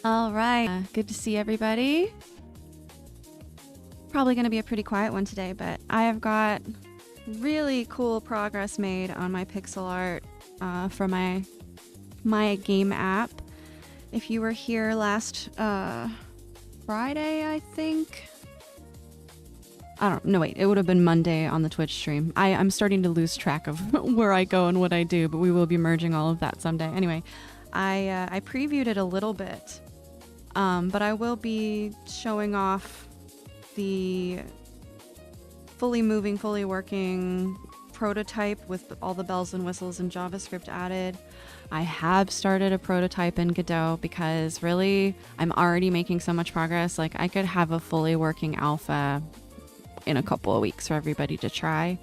All right, good to see everybody. Probably going to be a pretty quiet one today, but I have got really cool progress made on my pixel art for my game app. If you were here last Friday, I think. I don't know, wait, it would have been Monday on the Twitch stream. I'm starting to lose track of where I go and what I do, but we will be merging all of that someday. Anyway, I previewed it a little bit, but I will be showing off the fully moving, fully working prototype with all the bells and whistles and JavaScript added. I have started a prototype in Godot because really I'm already making so much progress. Like I could have a fully working alpha in a couple of weeks for everybody to try.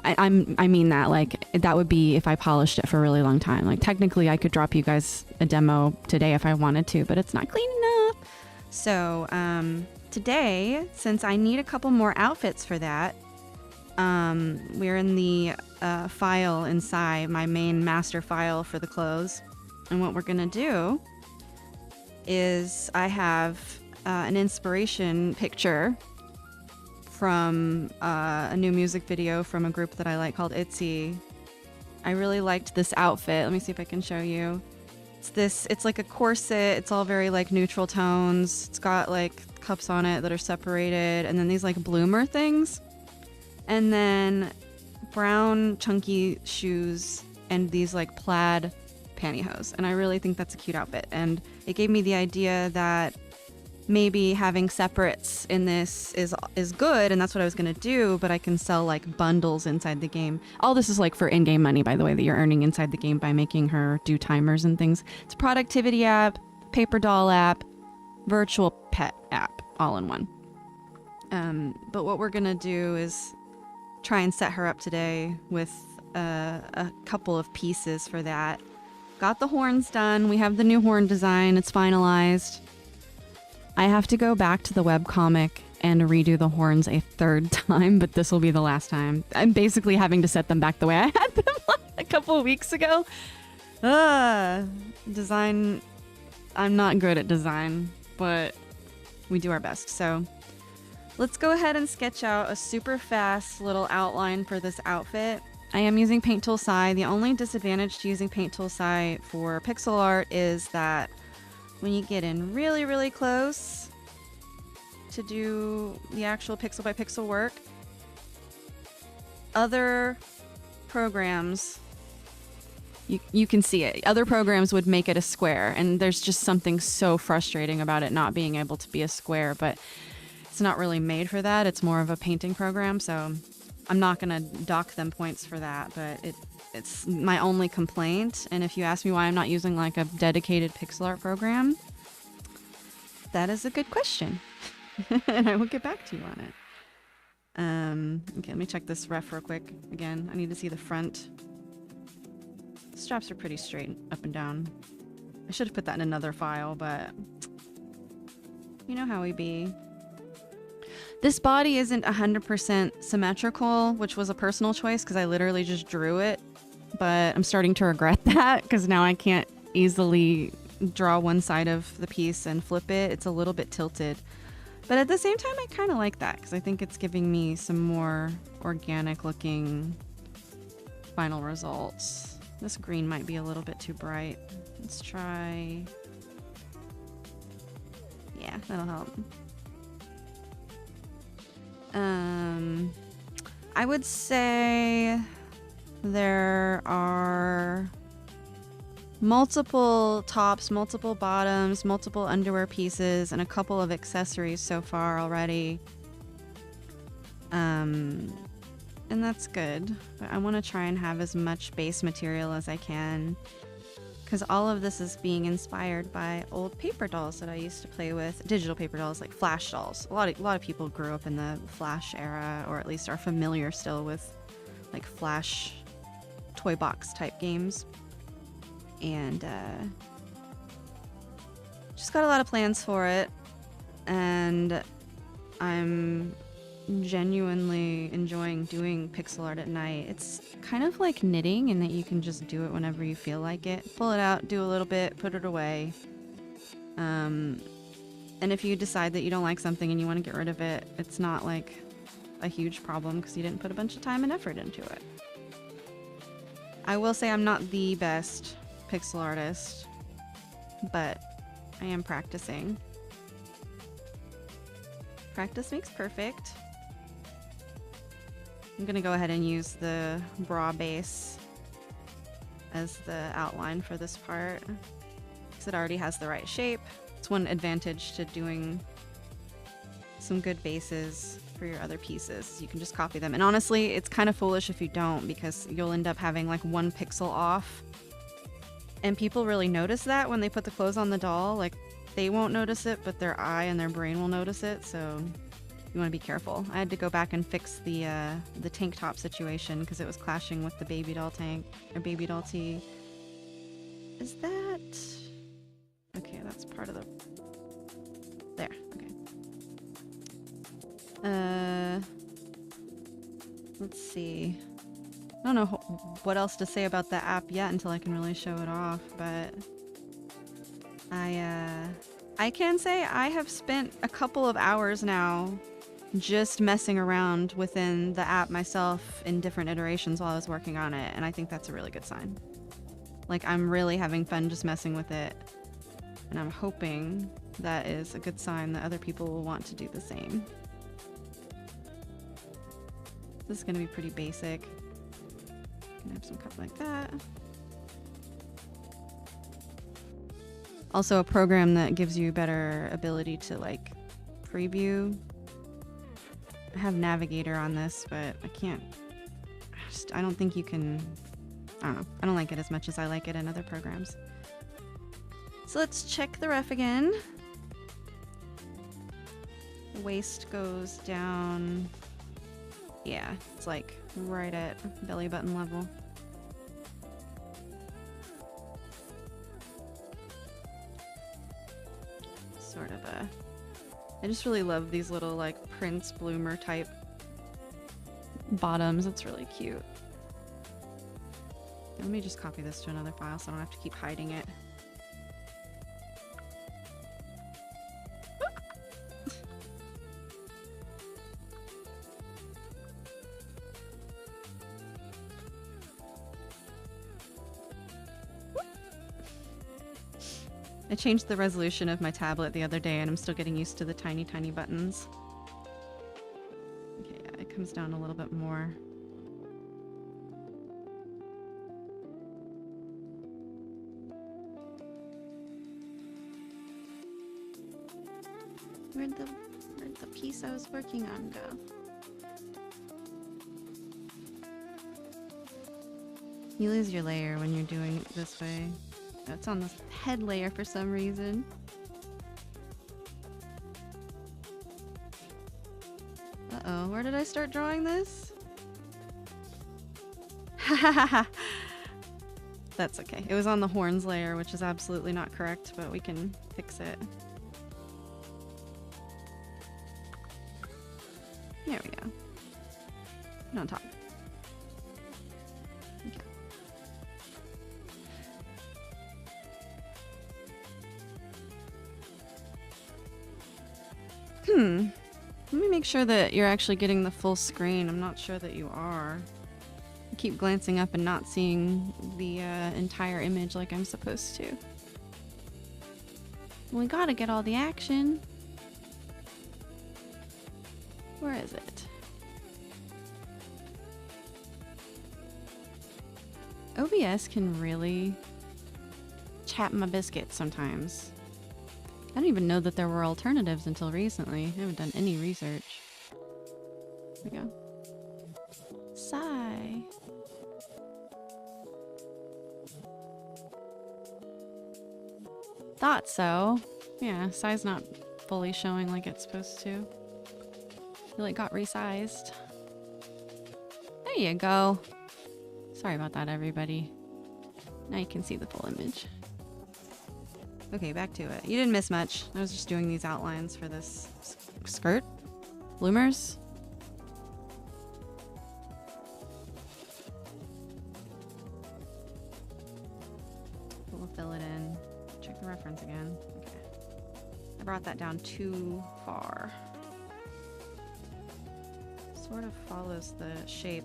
I mean that like that would be if I polished it for a really long time. Like technically I could drop you guys a demo today if I wanted to, but it's not clean enough. So today, since I need a couple more outfits for that, we're in the file inside my main master file for the clothes. And what we're gonna do is I have an inspiration picture from a new music video from a group that I like called ITZY. I really liked this outfit. Let me see if I can show you. It's like a corset. It's all very like neutral tones. It's got like cups on it that are separated, and then these like bloomer things, and then brown chunky shoes and these like plaid pantyhose. And I really think that's a cute outfit, and it gave me the idea that maybe having separates in this is good, and that's what I was gonna do, but I can sell like bundles inside the game. All this is like for in-game money, by the way, that you're earning inside the game by making her do timers and things. It's a productivity app, paper doll app, virtual pet app, all in one. But what we're gonna do is try and set her up today with a couple of pieces for that. Got the horns done. We have the new horn design. It's finalized. I have to go back to the webcomic and redo the horns a third time, but this will be the last time. I'm basically having to set them back the way I had them like a couple of weeks ago. Design. I'm not good at design, but we do our best. So let's go ahead and sketch out a super fast little outline for this outfit. I am using Paint Tool Sai. The only disadvantage to using Paint Tool Sai for pixel art is that when you get in really, really close to do the actual pixel by pixel work, other programs, you can see it. Other programs would make it a square, and there's just something so frustrating about it not being able to be a square, but it's not really made for that. It's more of a painting program, so I'm not gonna dock them points for that, but it's my only complaint. And if you ask me why I'm not using like a dedicated pixel art program, that is a good question. And I will get back to you on it. Okay, let me check this ref real quick. Again, I need to see the front. The straps are pretty straight up and down. I should have put that in another file, but you know how we be. This body isn't 100% symmetrical, which was a personal choice because I literally just drew it. But I'm starting to regret that because now I can't easily draw one side of the piece and flip it. It's a little bit tilted. But at the same time, I kind of like that because I think it's giving me some more organic looking final results. This green might be a little bit too bright. Let's try... Yeah, that'll help. I would say there are multiple tops, multiple bottoms, multiple underwear pieces, and a couple of accessories so far already. And that's good. But I want to try and have as much base material as I can, because all of this is being inspired by old paper dolls that I used to play with. Digital paper dolls, like Flash dolls. A lot of people grew up in the Flash era, or at least are familiar still with like Flash toy box type games. And just got a lot of plans for it, and I'm genuinely enjoying doing pixel art at night. It's kind of like knitting in that you can just do it whenever you feel like it. Pull it out, do a little bit, put it away. And if you decide that you don't like something and you want to get rid of it, it's not like a huge problem because you didn't put a bunch of time and effort into it. I will say I'm not the best pixel artist, but I am practicing. Practice makes perfect. I'm gonna go ahead and use the bra base as the outline for this part because it already has the right shape. It's one advantage to doing some good bases for your other pieces. You can just copy them. And honestly, it's kind of foolish if you don't because you'll end up having like 1 pixel off. And people really notice that when they put the clothes on the doll. Like, they won't notice it, but their eye and their brain will notice it. So you want to be careful. I had to go back and fix the tank top situation because it was clashing with the baby doll tank or baby doll tee. Is that... Okay, that's part of the... There, okay. Let's see. I don't know what else to say about the app yet until I can really show it off, but I can say I have spent a couple of hours now just messing around within the app myself in different iterations while I was working on it, and I think that's a really good sign. Like, I'm really having fun just messing with it, and I'm hoping that is a good sign that other people will want to do the same. This is going to be pretty basic. Gonna have some cup like that. Also a program that gives you better ability to like preview. I have Navigator on this, but I can't, I don't think you can, I don't know. I don't like it as much as I like it in other programs. So let's check the ref again. The waist goes down. Yeah, it's like right at belly button level. Sort of a... I just really love these little like Prince Bloomer type bottoms. It's really cute. Let me just copy this to another file so I don't have to keep hiding it. I changed the resolution of my tablet the other day and I'm still getting used to the tiny, tiny buttons. Okay, yeah, it comes down a little bit more. Where'd the piece I was working on go? You lose your layer when you're doing it this way. It's on the head layer for some reason. Uh-oh, where did I start drawing this? That's okay. It was on the horns layer, which is absolutely not correct, but we can fix it. There we go. And on top. Let me make sure that you're actually getting the full screen. I'm not sure that you are. I keep glancing up and not seeing the entire image like I'm supposed to. We gotta get all the action. Where is it? OBS can really chap my biscuit sometimes. I didn't even know that there were alternatives until recently. I haven't done any research. There we go. Sigh. Thought so. Yeah, size not fully showing like it's supposed to. Feel like it got resized. There you go. Sorry about that, everybody. Now you can see the full image. Okay, back to it. You didn't miss much. I was just doing these outlines for this skirt. Bloomers. We'll fill it in. Check the reference again. Okay. I brought that down too far. Sort of follows the shape.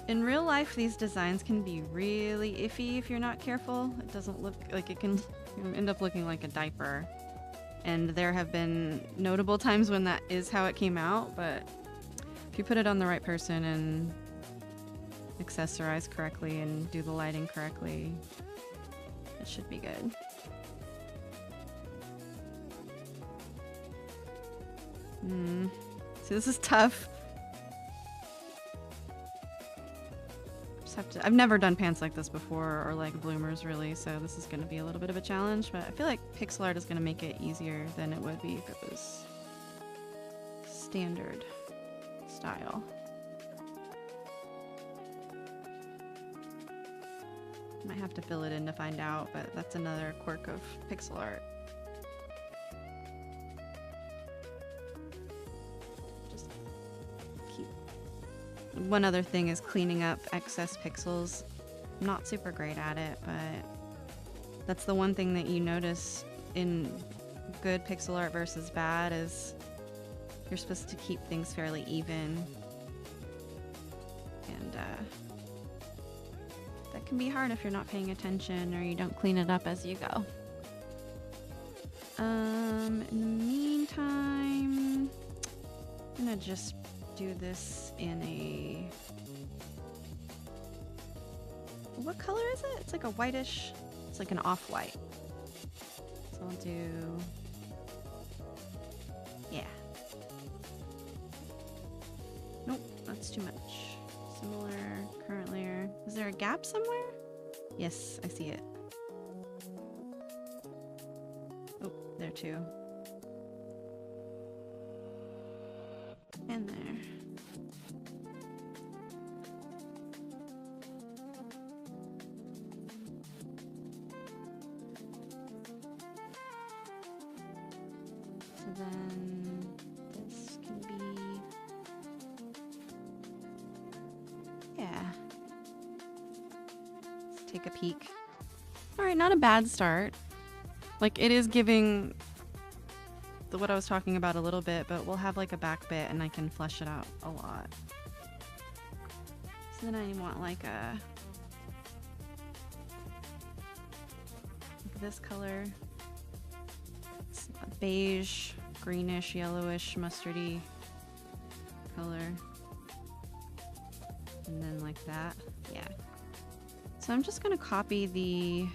In real life, these designs can be really iffy if you're not careful. It doesn't look like it can end up looking like a diaper. And there have been notable times when that is how it came out, but if you put it on the right person and accessorize correctly and do the lighting correctly, it should be good. See, this is tough. I've never done pants like this before, or like bloomers really, so this is going to be a little bit of a challenge, but I feel like pixel art is going to make it easier than it would be if it was standard style. Might have to fill it in to find out, but that's another quirk of pixel art. One other thing is cleaning up excess pixels. I'm not super great at it, but that's the one thing that you notice in good pixel art versus bad is you're supposed to keep things fairly even. And that can be hard if you're not paying attention or you don't clean it up as you go. In the meantime, I'm gonna just do this in a... What color is it? It's like a whitish... It's like an off-white. So I'll do... Yeah. Nope, that's too much. Similar, current layer. Is there a gap somewhere? Yes, I see it. Oh, there too. And there. So then this can be, yeah. Let's take a peek. All right, not a bad start. Like it is giving what I was talking about a little bit, but we'll have like a back bit and I can flesh it out a lot. So then I want like this color. It's a beige, greenish, yellowish, mustardy color. And then like that, yeah. So I'm just gonna copy the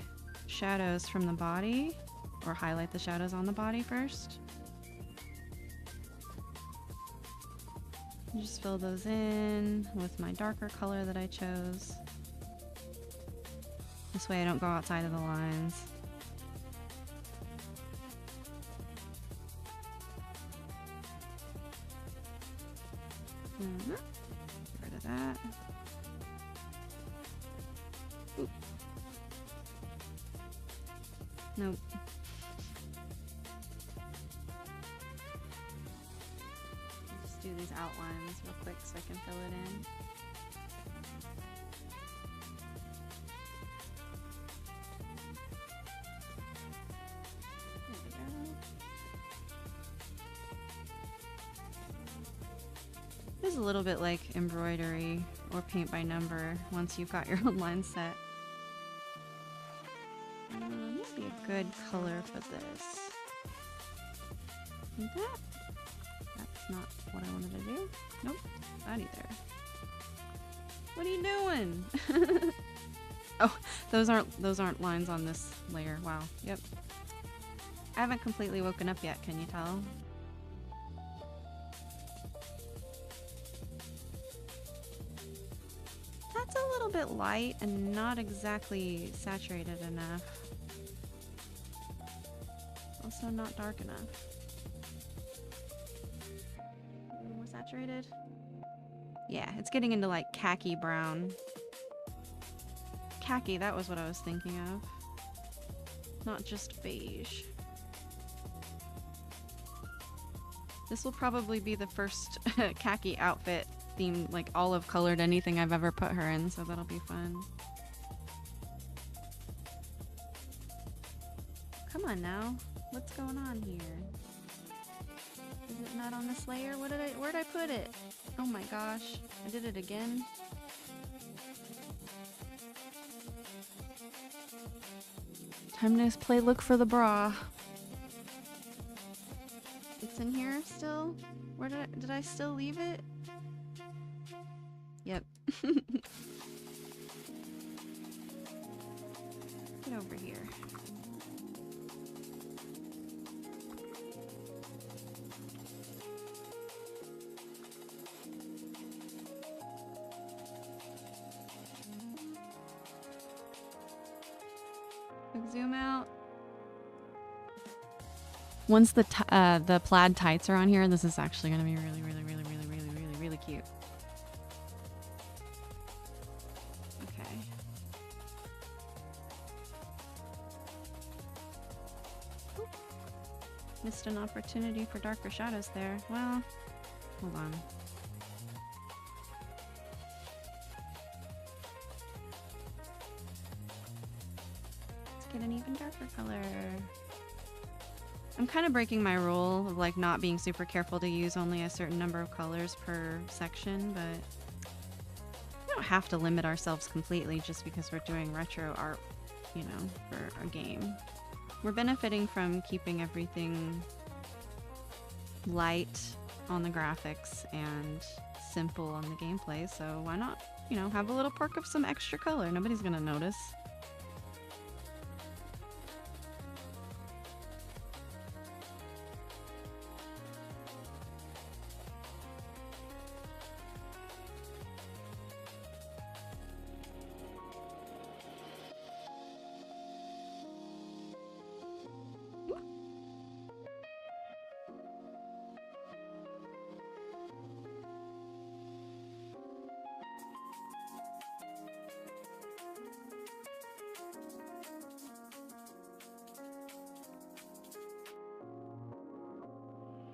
shadows from the body, or highlight the shadows on the body first. Just fill those in with my darker color that I chose. This way I don't go outside of the lines. Get rid of that. Oop. Nope. Do these outlines real quick so I can fill it in. There we go. This is a little bit like embroidery or paint by number once you've got your own line set. This would be a good color for this. Like that? That's not what I wanted to do. Nope, not either. What are you doing? Oh, those aren't lines on this layer. Wow. Yep. I haven't completely woken up yet, can you tell? That's a little bit light and not exactly saturated enough. Also not dark enough. More saturated? Yeah, it's getting into like khaki brown. Khaki, that was what I was thinking of. Not just beige. This will probably be the first khaki outfit themed, like olive colored anything I've ever put her in, so that'll be fun. Come on now. What's going on here? Is it not on this layer? Where'd I put it? Oh my gosh, I did it again. Time to play look for the bra. It's in here still? Where did I still leave it? Yep. Get over here. Quick zoom out. Once the plaid tights are on here, this is actually going to be really, really, really, really, really, really, really cute. Okay. Oop. Missed an opportunity for darker shadows there. Well, hold on. Let's get an even darker color. I'm kind of breaking my rule of like not being super careful to use only a certain number of colors per section, but we don't have to limit ourselves completely just because we're doing retro art, you know, for a game. We're benefiting from keeping everything light on the graphics and simple on the gameplay, so why not, you know, have a little perk of some extra color? Nobody's gonna notice.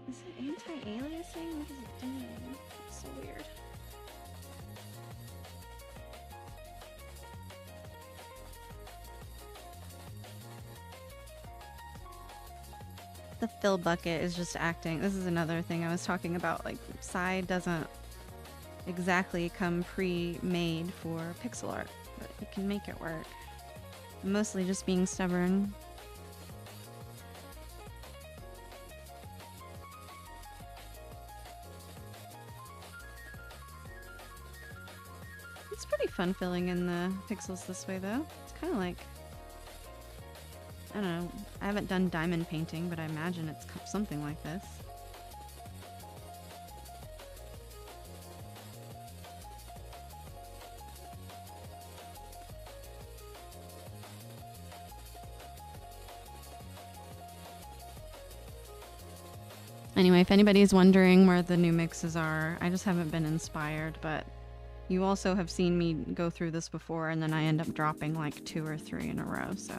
Is it anti-aliasing? What is it doing? It's so weird. The fill bucket is just acting. This is another thing I was talking about. Like, Psy doesn't exactly come pre-made for pixel art, but it can make it work. I'm mostly just being stubborn. It's pretty fun filling in the pixels this way, though. It's kind of like, I don't know, I haven't done diamond painting, but I imagine it's something like this. Anyway, if anybody's wondering where the new mixes are, I just haven't been inspired, but you also have seen me go through this before, and then I end up dropping like 2 or 3 in a row, so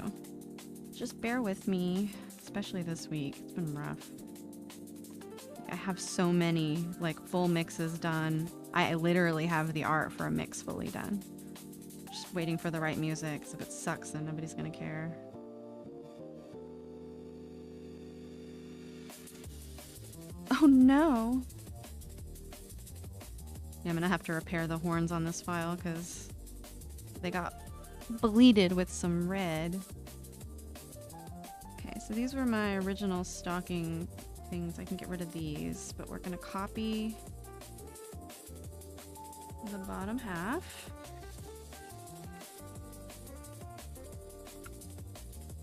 just bear with me, especially this week. It's been rough. I have so many like full mixes done. I literally have the art for a mix fully done. Just waiting for the right music, so if it sucks, then nobody's gonna care. Oh no! Yeah, I'm gonna have to repair the horns on this file because they got bleeded with some red. Okay, so these were my original stocking things. I can get rid of these, but we're gonna copy the bottom half.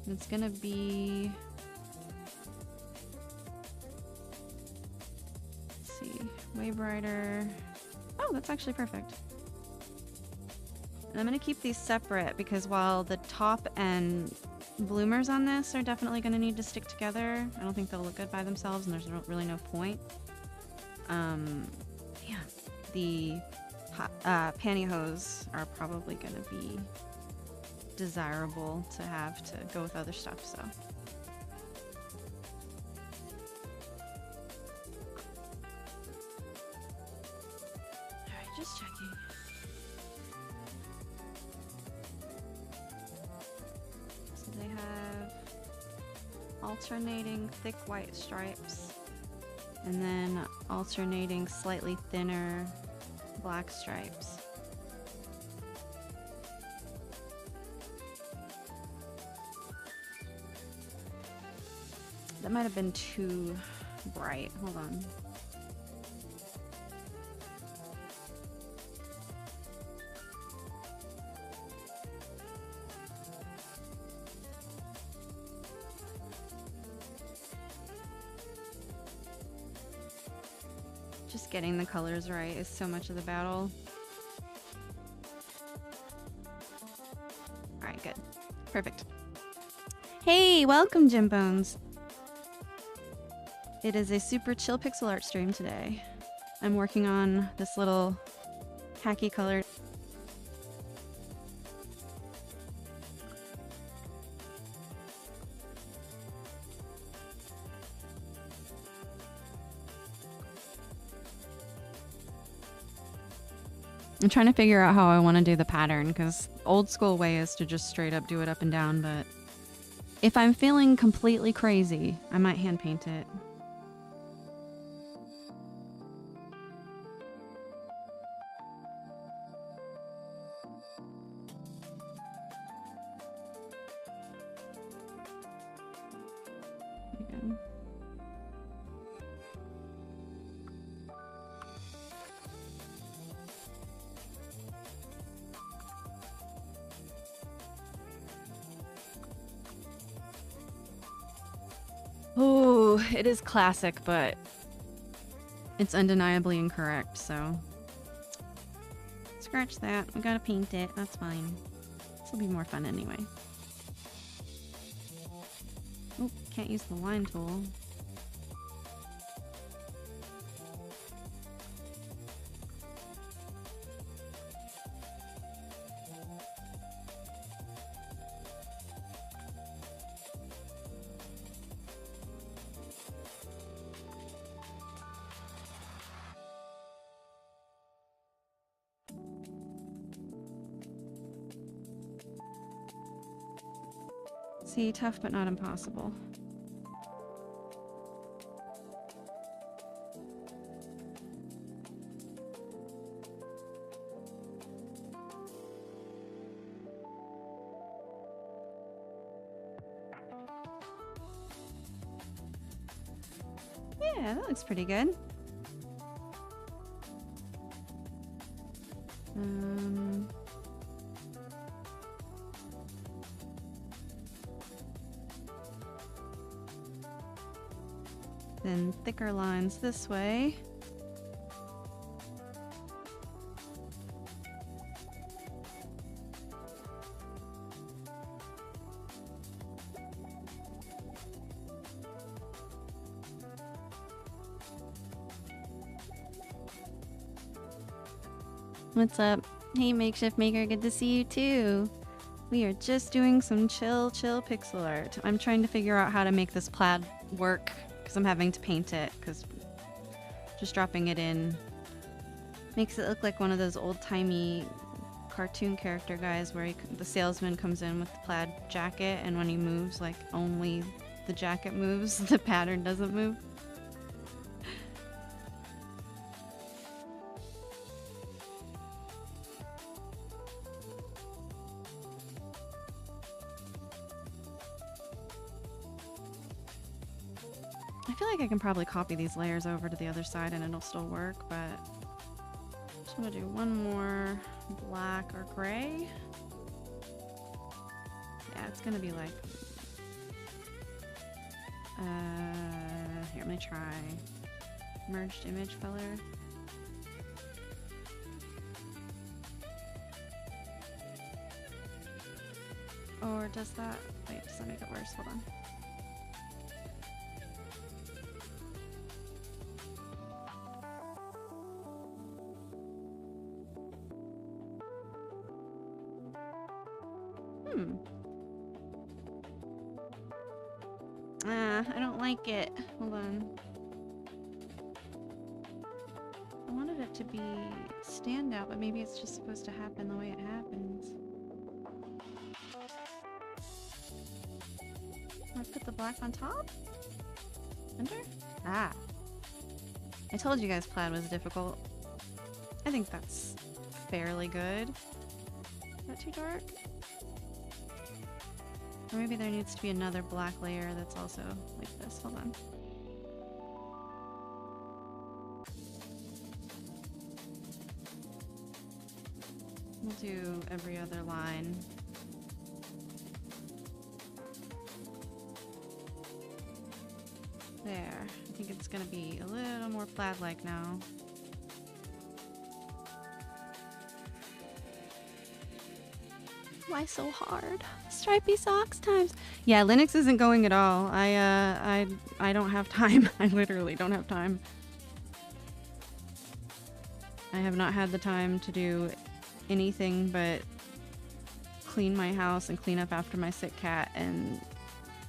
And it's gonna be, let's see, way brighter. Oh, that's actually perfect. And I'm gonna keep these separate because while the top and bloomers on this are definitely gonna need to stick together, I don't think they'll look good by themselves, and there's really no point. Yeah, the pantyhose are probably gonna be desirable to have to go with other stuff, so. Alright, just checking. So they have alternating thick white stripes and then alternating slightly thinner black stripes. That might have been too bright. Hold on. Just getting the colors right is so much of the battle. Alright, good. Perfect. Hey, welcome, Jim Bones. It is a super chill pixel art stream today. I'm working on this little khaki colored. I'm trying to figure out how I want to do the pattern, because old school way is to just straight up do it up and down, but if I'm feeling completely crazy, I might hand paint it. Again. Oh, it is classic, but it's undeniably incorrect, so scratch that. We gotta paint it. That's fine. This will be more fun anyway. Oh, can't use the line tool. See, tough but not impossible. Yeah, that looks pretty good. Then thicker lines this way. What's up? Hey, Makeshift Maker, good to see you too. We are just doing some chill pixel art. I'm trying to figure out how to make this plaid work because I'm having to paint it, because just dropping it in makes it look like one of those old-timey cartoon character guys where the salesman comes in with the plaid jacket, and when he moves, like, only the jacket moves, the pattern doesn't move. I feel like I can probably copy these layers over to the other side and it'll still work, but I'm just gonna do one more black or gray. Yeah, it's gonna be like, here, I'm gonna try merged image color. Or does that, wait, does that make it worse? Hold on. I don't like it. Hold on. I wanted it to be standout, but maybe it's just supposed to happen the way it happens. I put the black on top? Under? Ah. I told you guys plaid was difficult. I think that's fairly good. Is that too dark? Or maybe there needs to be another black layer that's also like this. Hold on. We'll do every other line. There. I think it's gonna be a little more plaid-like now. Why so hard? Stripy socks times. Yeah, Linux isn't going at all. I don't have time. I literally don't have time. I have not had the time to do anything but clean my house and clean up after my sick cat and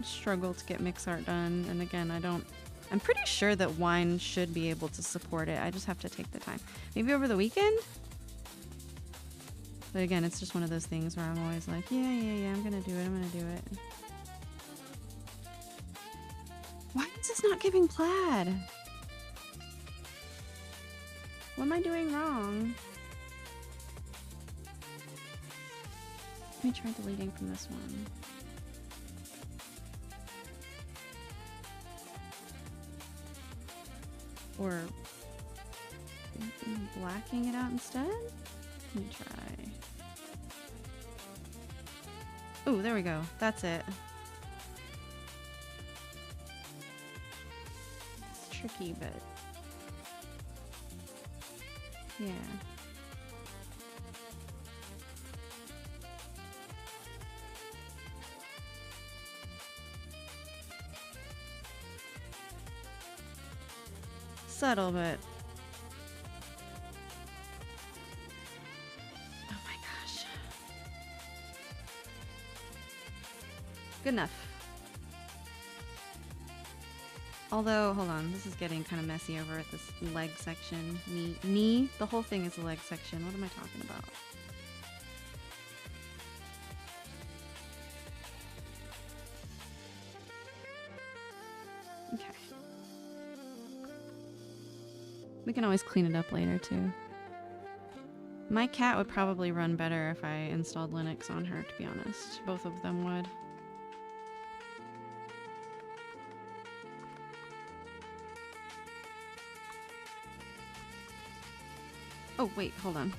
struggle to get mix art done. And again, I'm pretty sure that Wine should be able to support it. I just have to take the time. Maybe over the weekend? But again, it's just one of those things where I'm always like, yeah, I'm gonna do it. Why is this not giving plaid? What am I doing wrong? Let me try deleting from this one. Or blacking it out instead? Let me try. Oh, there we go. That's it. It's tricky, but yeah. Subtle, but oh my gosh. Good enough. Although, hold on, this is getting kind of messy over at this leg section. Knee? The whole thing is a leg section. What am I talking about? Okay. We can always clean it up later, too. My cat would probably run better if I installed Linux on her, to be honest. Both of them would. Oh, wait, hold on.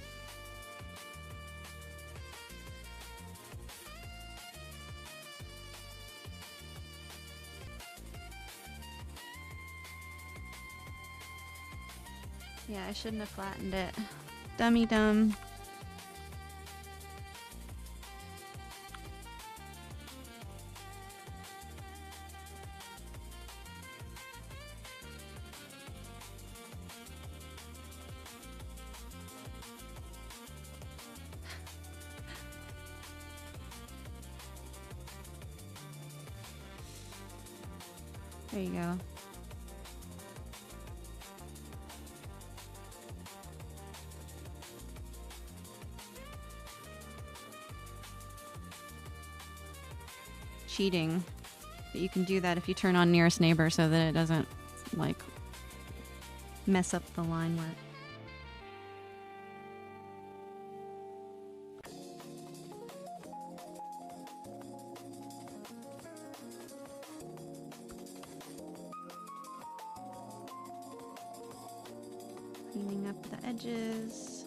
Yeah, I shouldn't have flattened it. Dummy dumb. There you go. Cheating. But you can do that if you turn on nearest neighbor so that it doesn't, like, mess up the line work. Cleaning up the edges.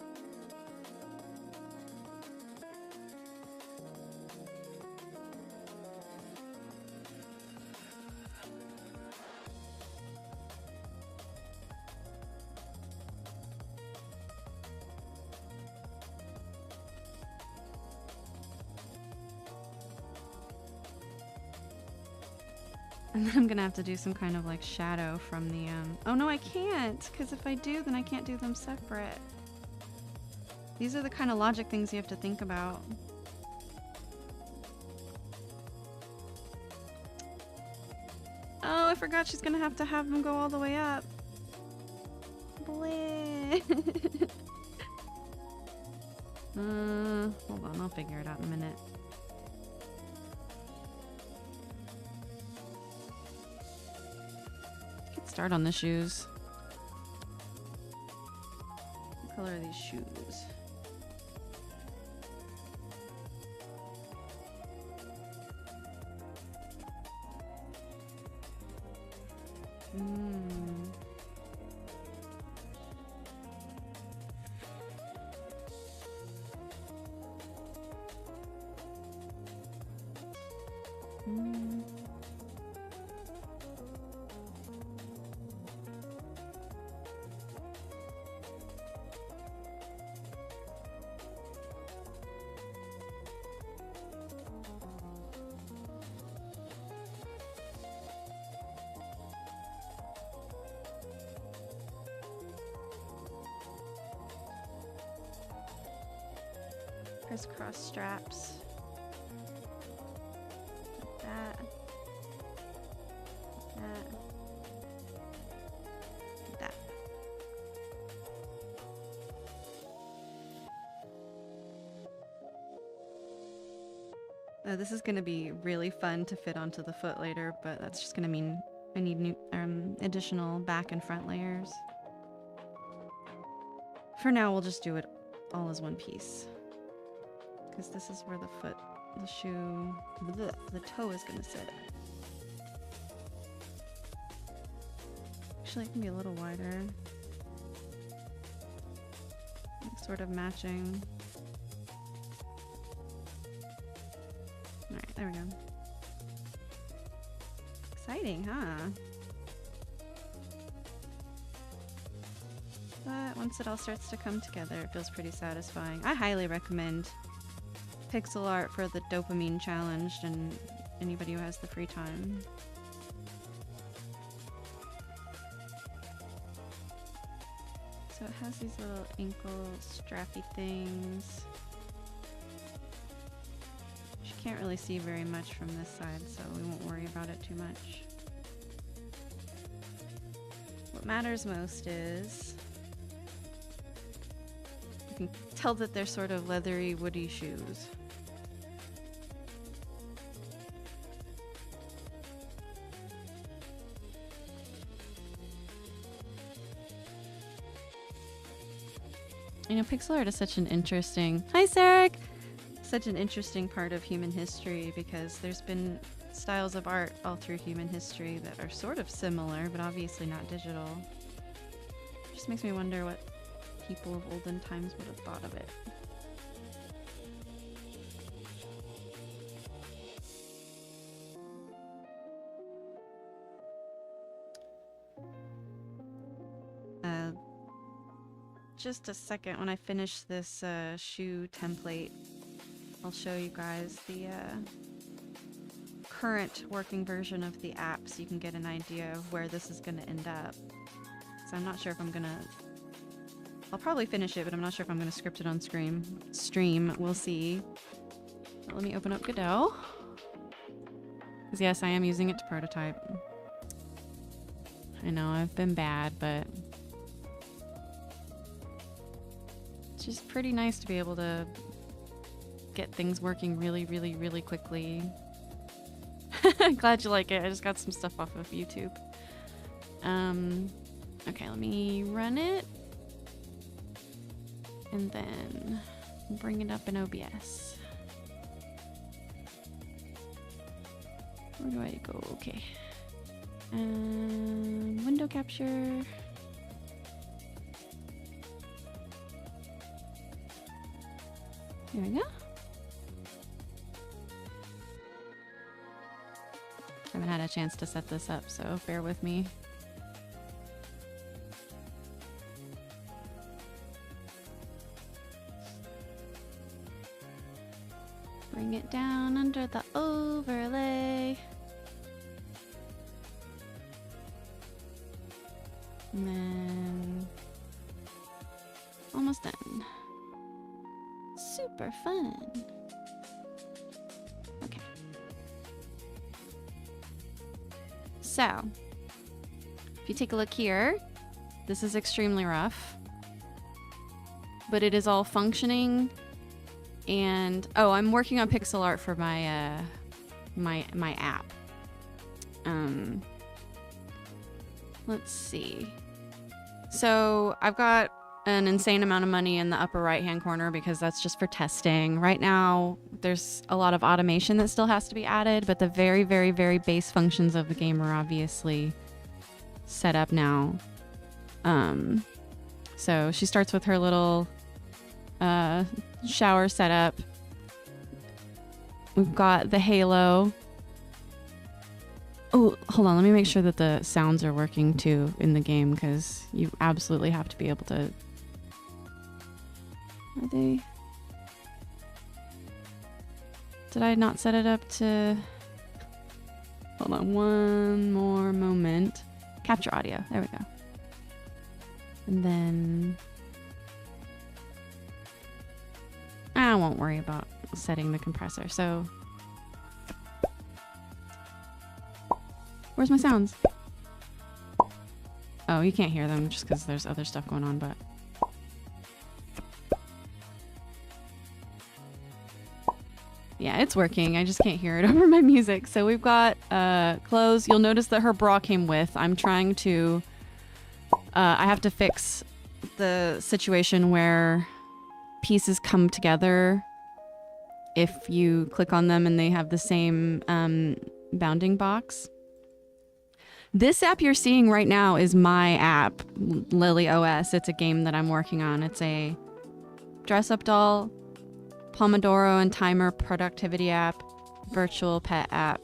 And then I'm gonna have to do some kind of like shadow from the, oh no, I can't, because if I do, then I can't do them separate. These are the kind of logic things you have to think about. Oh, I forgot she's gonna have them go all the way up. Bleh. Hold on, I'll figure it out in a minute. start on the shoes. What color are these shoes? Crisscross straps. Like that. Like that. Like that. This is going to be really fun to fit onto the foot later, but that's just going to mean I need new additional back and front layers. For now, we'll just do it all as one piece. Because this is where the foot, the shoe, the toe is going to sit. Actually, it can be a little wider. Sort of matching. Alright, there we go. Exciting, huh? But once it all starts to come together, it feels pretty satisfying. I highly recommend pixel art for the dopamine challenge and anybody who has the free time. So it has these little ankle strappy things. You can't really see very much from this side, so we won't worry about it too much. What matters most is you can tell that they're sort of leathery, woody shoes. You know, pixel art is such an interesting... Hi, Sarek! Such an interesting part of human history because there's been styles of art all through human history that are sort of similar, but obviously not digital. It just makes me wonder what people of olden times would have thought of it. Just a second, when I finish this shoe template, I'll show you guys the current working version of the app so you can get an idea of where this is going to end up. So I'm not sure if I'm going to... I'll probably finish it, but I'm not sure if I'm going to script it on stream. We'll see. Let me open up Godot. Because yes, I am using it to prototype. I know, I've been bad, but... it's just pretty nice to be able to get things working really, really, really quickly. Glad you like it. I just got some stuff off of YouTube. Okay, let me run it. And then bring it up in OBS. Where do I go? Okay. Window capture. Here we go. I haven't had a chance to set this up, so bear with me. Bring it down under the overlay. And then almost done. Super fun. Okay. So, if you take a look here, this is extremely rough, but it is all functioning. And oh, I'm working on pixel art for my my app. let's see. So I've got an insane amount of money in the upper right-hand corner because that's just for testing. Right now, there's a lot of automation that still has to be added, but the very, very, very base functions of the game are obviously set up now. So she starts with her little shower setup. We've got the halo. Oh, hold on. Let me make sure that the sounds are working too in the game because you absolutely have to be able to. Are they? Did I not set it up to? Hold on one more moment. Capture audio. There we go. And then I won't worry about setting the compressor. So where's my sounds? Oh, you can't hear them just because there's other stuff going on, but yeah, it's working. I just can't hear it over my music. So we've got clothes. You'll notice that her bra came with. I'm trying to I have to fix the situation where pieces come together if you click on them and they have the same bounding box. This app you're seeing right now is my app, LiliOS. It's a game that I'm working on. It's a dress-up doll, Pomodoro and timer productivity app, virtual pet app,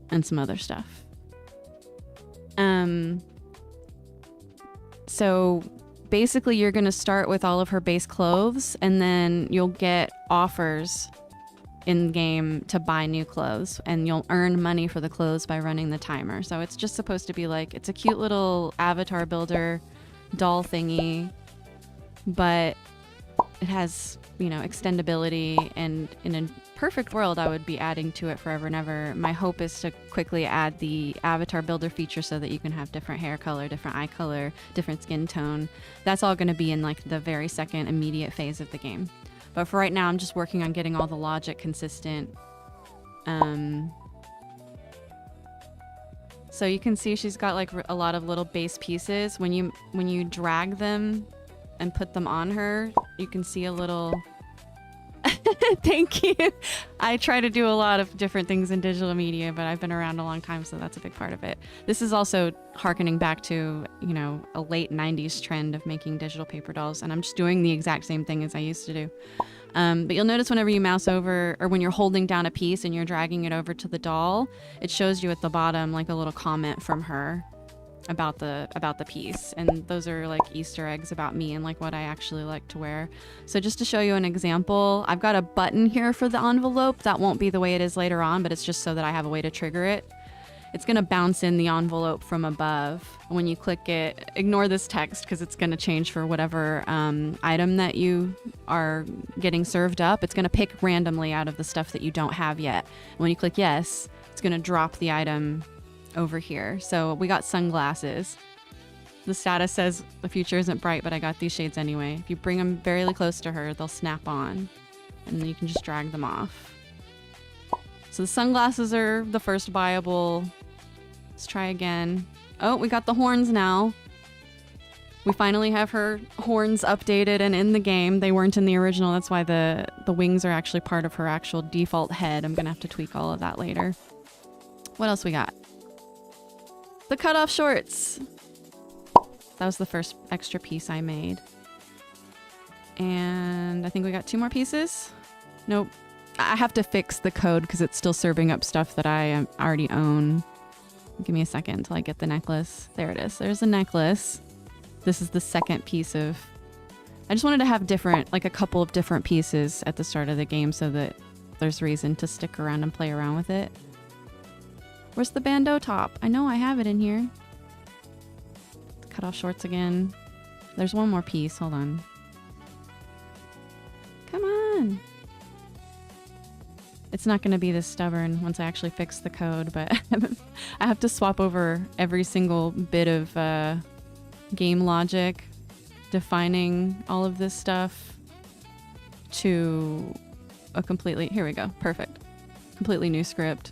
and some other stuff. So basically you're going to start with all of her base clothes and then you'll get offers in game to buy new clothes and you'll earn money for the clothes by running the timer. So it's just supposed to be like, it's a cute little avatar builder doll thingy, but it has, you know, extendability, and in a perfect world I would be adding to it forever and ever. My hope is to quickly add the avatar builder feature so that you can have different hair color, different eye color, different skin tone. That's all going to be in like the very second immediate phase of the game. But for right now I'm just working on getting all the logic consistent. So you can see she's got like a lot of little base pieces. When you drag them and put them on her, you can see a little thank you. I try to do a lot of different things in digital media, but I've been around a long time, so that's a big part of it. This is also harkening back to, you know, a late 90s trend of making digital paper dolls, and I'm just doing the exact same thing as I used to do. But you'll notice whenever you mouse over, or when you're holding down a piece and you're dragging it over to the doll, it shows you at the bottom like a little comment from her about the piece, and those are like Easter eggs about me and like what I actually like to wear. So just to show you an example, I've got a button here for the envelope. That won't be the way it is later on, but it's just so that I have a way to trigger it. It's going to bounce in the envelope from above. When you click it, ignore this text because it's going to change for whatever item that you are getting served up. It's going to pick randomly out of the stuff that you don't have yet. When you click yes, it's going to drop the item over here. So we got sunglasses. The status says the future isn't bright, but I got these shades anyway. If you bring them very close to her, they'll snap on, and then you can just drag them off. So the sunglasses are the first viable. Let's try again. Oh, we got the horns now. We finally have her horns updated and in the game. They weren't in the original. That's why the wings are actually part of her actual default head. I'm gonna have to tweak all of that later. What else we got? The cutoff shorts. That was the first extra piece I made. And I think we got 2 more pieces. Nope. I have to fix the code because it's still serving up stuff that I already own. Give me a second until I get the necklace. There it is. There's the necklace. This is the second piece of... I just wanted to have different, like a couple of different pieces at the start of the game so that there's reason to stick around and play around with it. Where's the bandeau top? I know I have it in here. Cut off shorts again. There's one more piece. Hold on. Come on. It's not going to be this stubborn once I actually fix the code, but I have to swap over every single bit of game logic defining all of this stuff to a completely... Here we go. Perfect. Completely new script.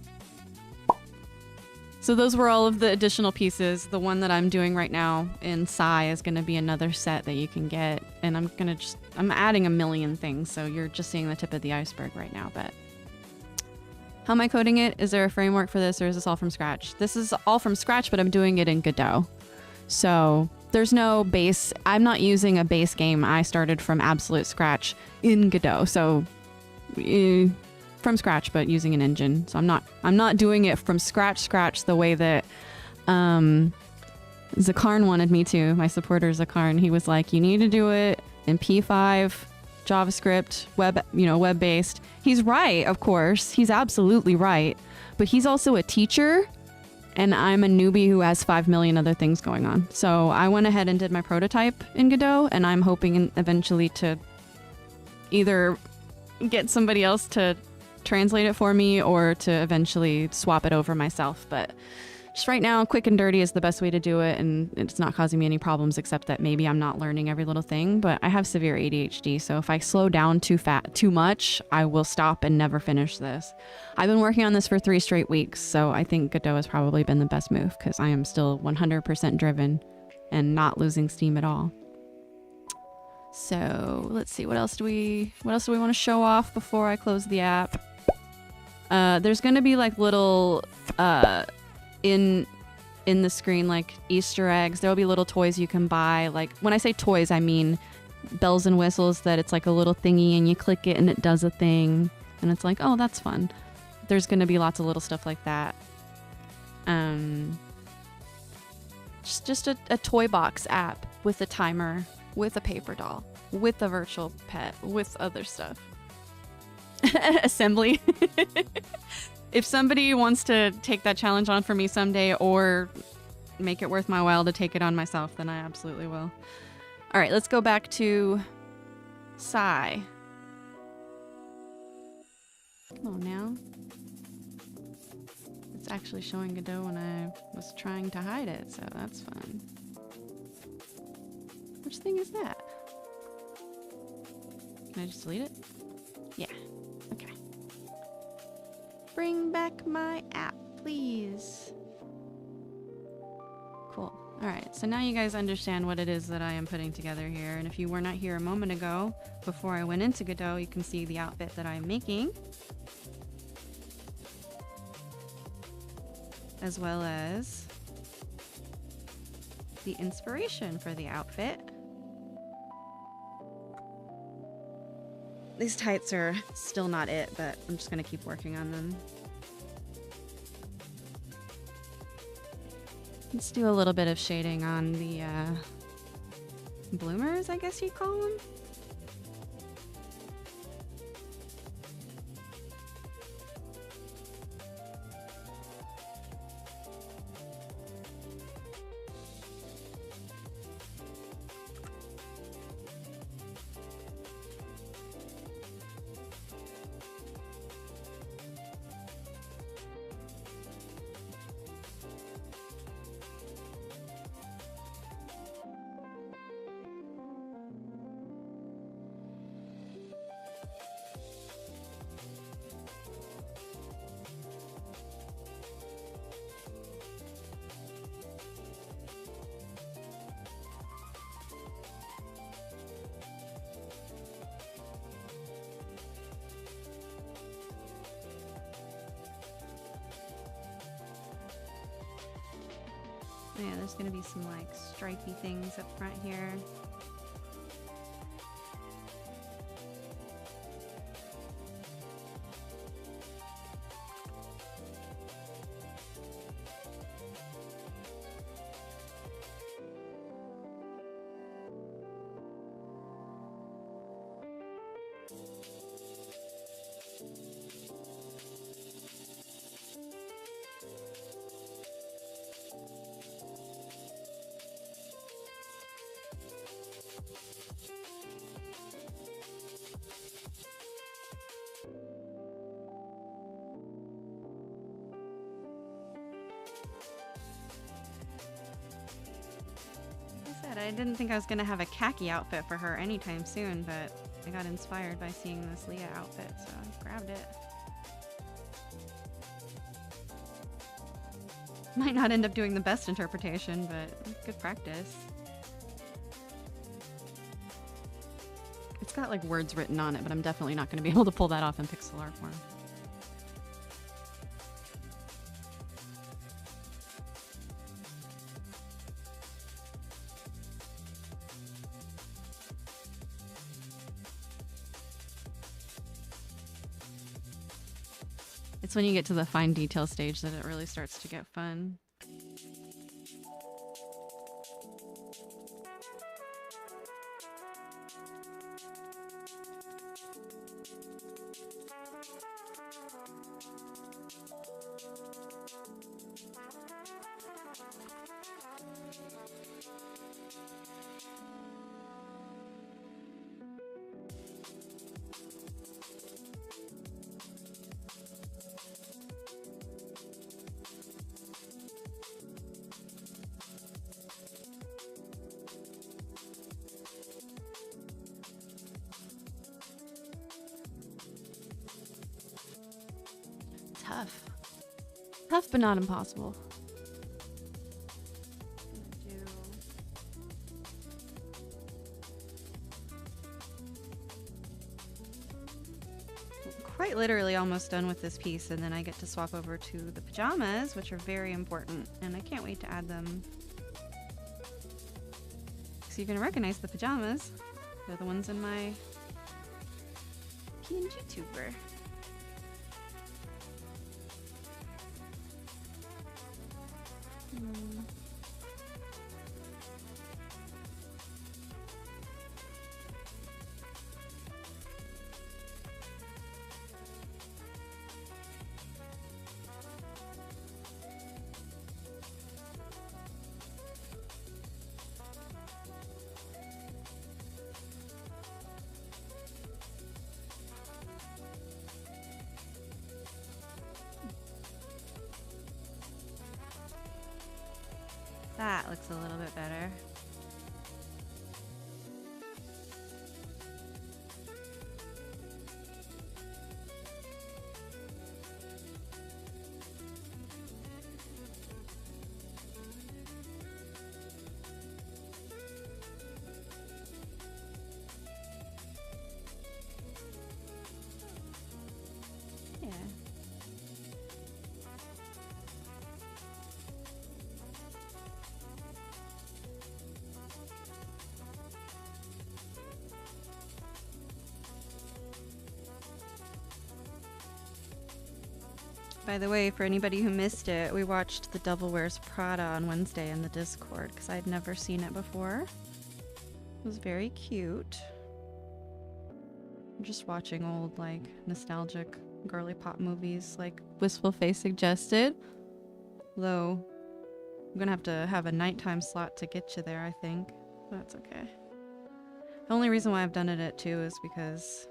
So those were all of the additional pieces. The one that I'm doing right now in Psy is going to be another set that you can get. And I'm adding a million things. So you're just seeing the tip of the iceberg right now. But how am I coding it? Is there a framework for this or is this all from scratch? This is all from scratch, but I'm doing it in Godot. So there's no base. I'm not using a base game. I started from absolute scratch in Godot. So from scratch, but using an engine. So I'm not doing it from scratch the way that Zakarn wanted me to. My supporter Zakarn, he was like, you need to do it in P5, JavaScript, web-based. He's right, of course. He's absolutely right. But he's also a teacher, and I'm a newbie who has 5 million other things going on. So I went ahead and did my prototype in Godot, and I'm hoping eventually to either get somebody else to translate it for me or to eventually swap it over myself. But just right now, quick and dirty is the best way to do it, and it's not causing me any problems except that maybe I'm not learning every little thing. But I have severe ADHD, so if I slow down too much, I will stop and never finish this. I've been working on this for 3 straight weeks, so I think Godot has probably been the best move because I am still 100% driven and not losing steam at all. So let's see, what else do we want to show off before I close the app? There's gonna be like little in the screen, like Easter eggs. There'll be little toys you can buy. Like when I say toys, I mean bells and whistles, that it's like a little thingy and you click it and it does a thing and it's like, oh, that's fun. There's gonna be lots of little stuff like that. Just a toy box app with a timer, with a paper doll, with a virtual pet, with other stuff. Assembly. If somebody wants to take that challenge on for me someday or make it worth my while to take it on myself, then I absolutely will. All right, let's go back to Psy. Come on now. It's actually showing Godot when I was trying to hide it, so that's fun. Which thing is that? Can I just delete it? Yeah. Okay. Bring back my app, please. Cool. Alright, so now you guys understand what it is that I am putting together here. And if you were not here a moment ago, before I went into Godot, you can see the outfit that I'm making. As well as the inspiration for the outfit. These tights are still not it, but I'm just gonna keep working on them. Let's do a little bit of shading on the bloomers, I guess you'd call them. Yeah, there's gonna be some like stripey things up front here. I didn't think I was going to have a khaki outfit for her anytime soon, but I got inspired by seeing this Leah outfit, so I grabbed it. Might not end up doing the best interpretation, but good practice. It's got like words written on it, but I'm definitely not going to be able to pull that off in pixel art form. It's when you get to the fine detail stage that it really starts to get fun. Tough. Tough, but not impossible. Quite literally almost done with this piece, and then I get to swap over to the pajamas, which are very important, and I can't wait to add them. So you're gonna recognize the pajamas. They're the ones in my PNG tuber. That looks a little bit better. Yeah. By the way, for anybody who missed it, we watched The Devil Wears Prada on Wednesday in the Discord because I'd never seen it before. It was very cute. I'm just watching old, like, nostalgic girly pop movies like Wistful Face suggested. Though, I'm gonna have a nighttime slot to get you there, I think. But that's okay. The only reason why I've done it at 2 is because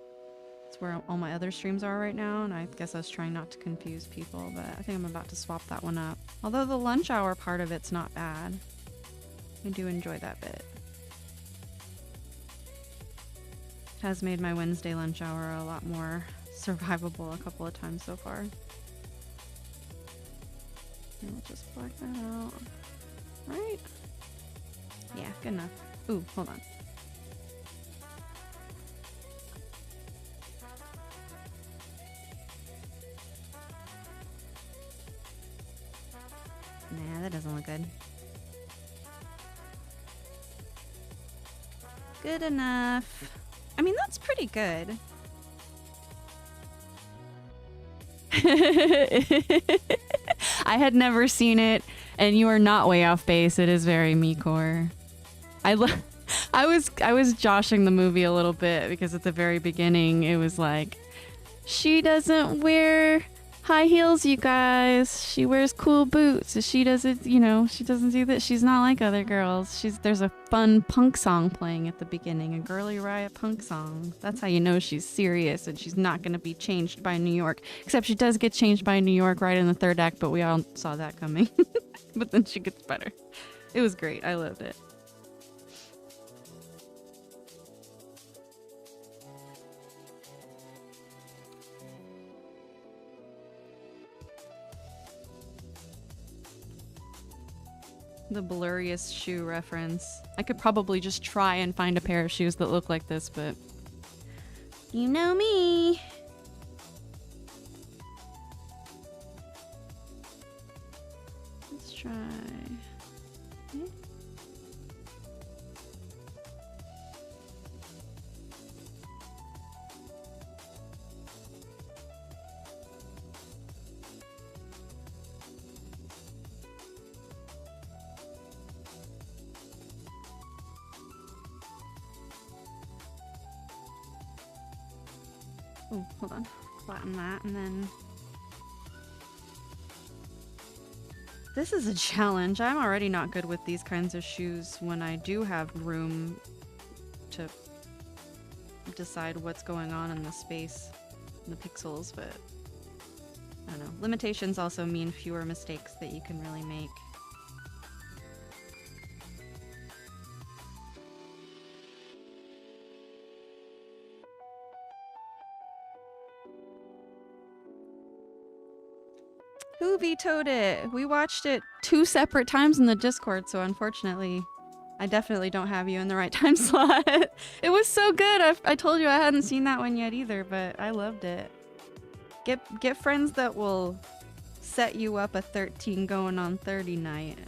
it's where all my other streams are right now, and I guess I was trying not to confuse people, but I think I'm about to swap that one up. Although the lunch hour part of it's not bad. I do enjoy that bit. Has made my Wednesday lunch hour a lot more survivable a couple of times so far. And we'll just black that out. Right? Yeah, good enough. Ooh, hold on. Nah, that doesn't look good. Good enough. I mean, that's pretty good. I had never seen it, and you are not way off base. It is very me-core. I was joshing the movie a little bit because at the very beginning it was like, she doesn't wear high heels, you guys. She wears cool boots. She doesn't, you know, she doesn't do that. She's not like other girls. There's a fun punk song playing at the beginning, a girly riot punk song. That's how you know she's serious and she's not going to be changed by New York. Except she does get changed by New York right in the third act, but we all saw that coming. But then she gets better. It was great. I loved it. the blurriest shoe reference. I could probably just try and find a pair of shoes that look like this, but you know me. Let's try. Okay. Oh, hold on. Flatten that and then... This is a challenge. I'm already not good with these kinds of shoes when I do have room to decide what's going on in the space, in the pixels, but I don't know. Limitations also mean fewer mistakes that you can really make. Who vetoed it? We watched it 2 separate times in the Discord, so unfortunately, I definitely don't have you in the right time slot. It was so good. I told you I hadn't seen that one yet either, but I loved it. Get friends that will set you up a 13 going on 30 night.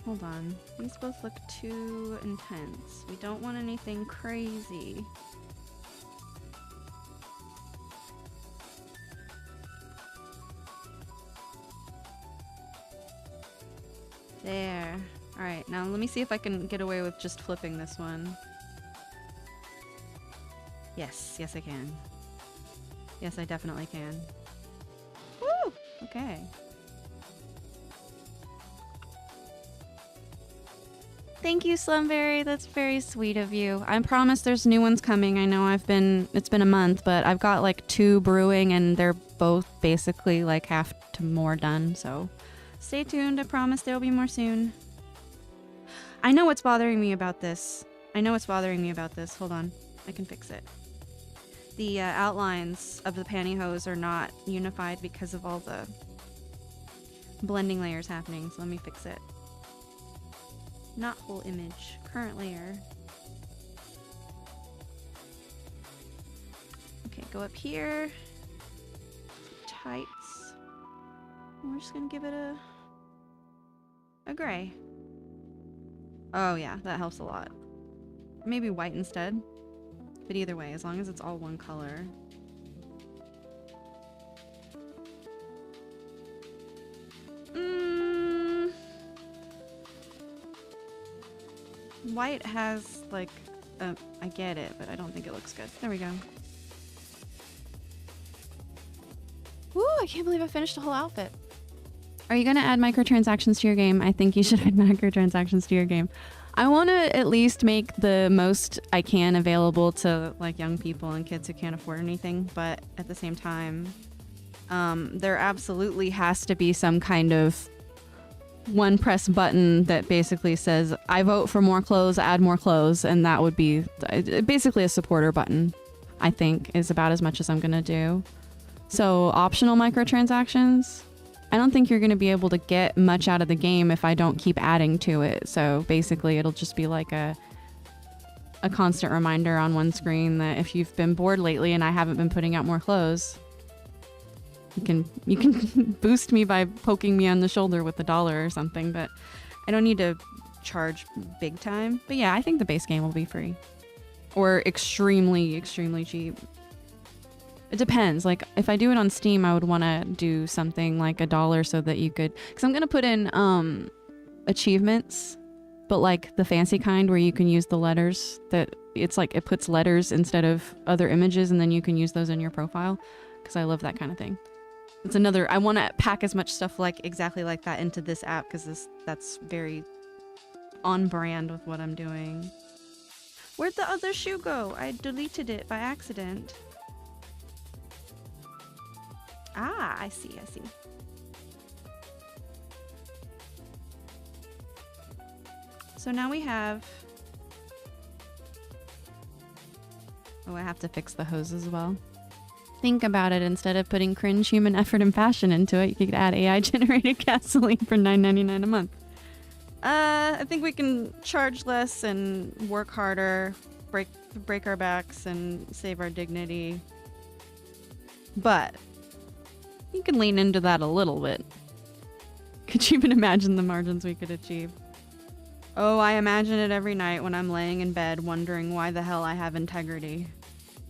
Hold on. These both look too intense. We don't want anything crazy. There. Alright, now let me see if I can get away with just flipping this one. Yes, yes I can. Yes, I definitely can. Woo! Okay. Thank you, Slumberry. That's very sweet of you. I promise there's new ones coming. I know it's been a month, but I've got like 2 brewing and they're both basically like half to more done, so stay tuned. I promise there'll be more soon. I know what's bothering me about this. Hold on. I can fix it. The outlines of the pantyhose are not unified because of all the blending layers happening, so let me fix it. Not whole image, current layer. Okay, go up here. Tights. And we're just gonna give it a gray. Oh yeah, that helps a lot. Maybe white instead. But either way, as long as it's all one color. White has, like, I get it, but I don't think it looks good. There we go. Woo, I can't believe I finished a whole outfit. Are you gonna add microtransactions to your game? I think you should add microtransactions to your game. I want to at least make the most I can available to, like, young people and kids who can't afford anything, but at the same time, there absolutely has to be some kind of one press button that basically says, I vote for more clothes, add more clothes, and that would be basically a supporter button, I think, is about as much as I'm gonna do. So optional microtransactions, I don't think you're gonna be able to get much out of the game if I don't keep adding to it. So basically it'll just be like a constant reminder on one screen that if you've been bored lately and I haven't been putting out more clothes, you can boost me by poking me on the shoulder with $1 or something, but I don't need to charge big time. But yeah, I think the base game will be free. Or extremely, extremely cheap. It depends. Like, if I do it on Steam, I would want to do something like $1 so that you could... Because I'm going to put in achievements, but like the fancy kind where you can use the letters. That it's like it puts letters instead of other images, and then you can use those in your profile. Because I love that kind of thing. It's another... I want to pack as much stuff like exactly like that into this app, because that's very on brand with what I'm doing. Where'd the other shoe go? I deleted it by accident. Ah, I see, I see. So now we have Oh, I have to fix the hose as well. Think about it. Instead of putting cringe human effort and passion into it, you could add AI generated gasoline for $9.99 a month. I think we can charge less and work harder, break our backs and save our dignity. But you can lean into that a little bit. Could you even imagine the margins we could achieve? Oh, I imagine it every night when I'm laying in bed wondering why the hell I have integrity.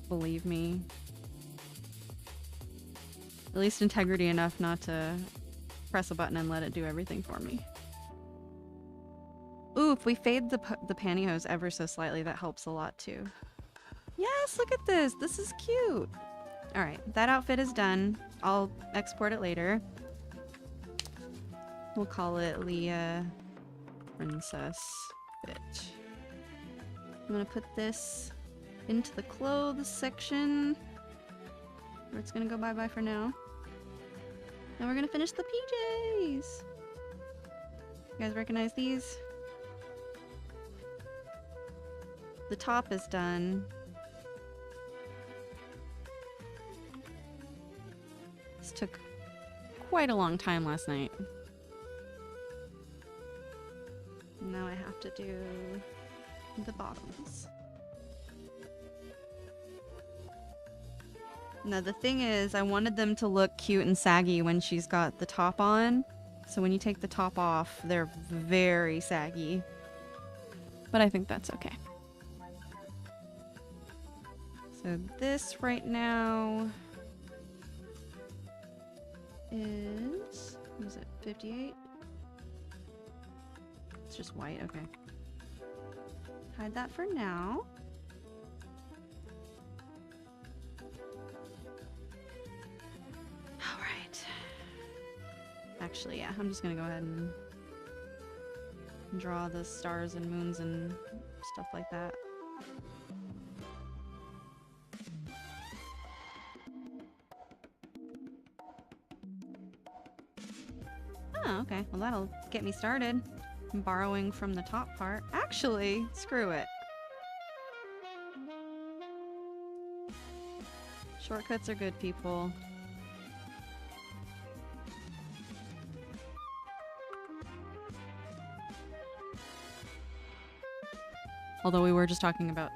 Believe me. At least integrity enough not to press a button and let it do everything for me. Ooh, if we fade the pantyhose ever so slightly, that helps a lot too. Yes, look at this. This is cute. All right, that outfit is done. I'll export it later. We'll call it Leah Princess Fit. I'm gonna put this into the clothes section, where it's gonna go bye-bye for now. Now we're gonna finish the PJs. You guys recognize these? The top is done. This took quite a long time last night. Now I have to do the bottoms. Now the thing is, I wanted them to look cute and saggy when she's got the top on. So when you take the top off, they're very saggy. But I think that's okay. So this right now is, what is it, 58? It's just white, okay. Hide that for now. All right. Actually, yeah, I'm just gonna go ahead and draw the stars and moons and stuff like that. Oh, okay. Well, that'll get me started. I'm borrowing from the top part. Actually, screw it. Shortcuts are good, people. Although we were just talking about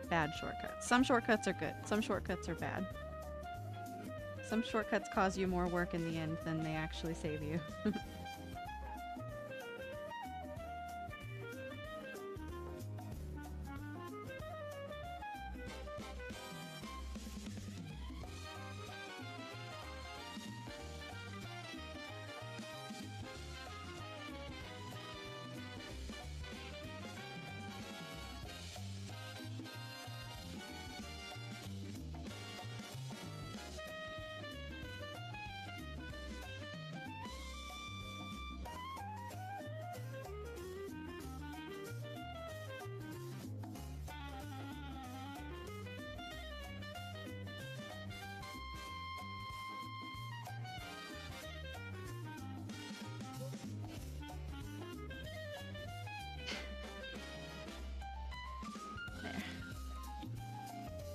bad shortcuts. Some shortcuts are good. Some shortcuts are bad. Some shortcuts cause you more work in the end than they actually save you.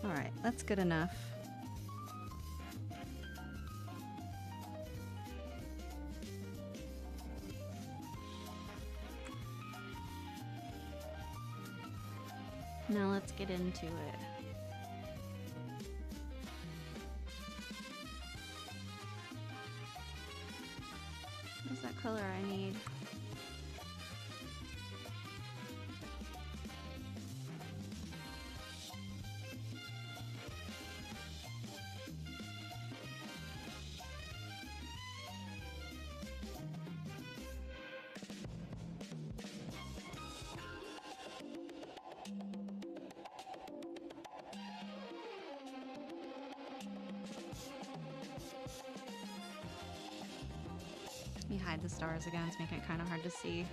Alright, that's good enough. Now let's get into it. What's that color I need? Let me hide the stars again to make it kind of hard to see.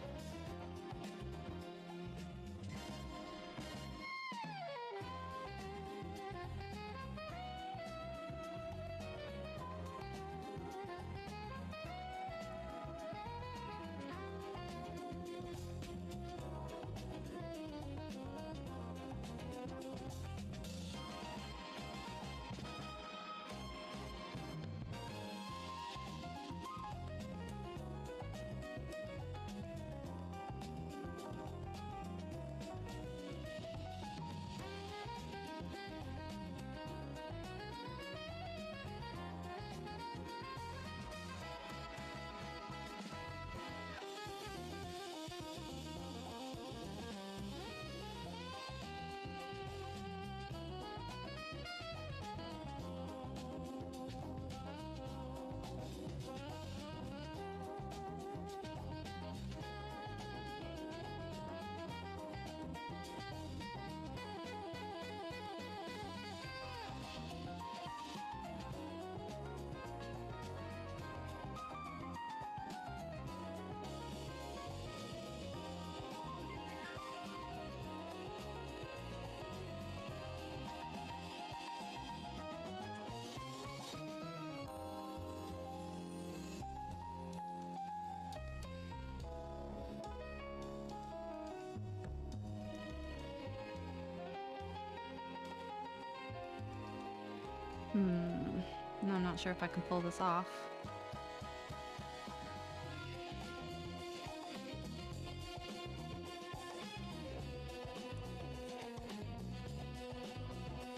No, I'm not sure if I can pull this off.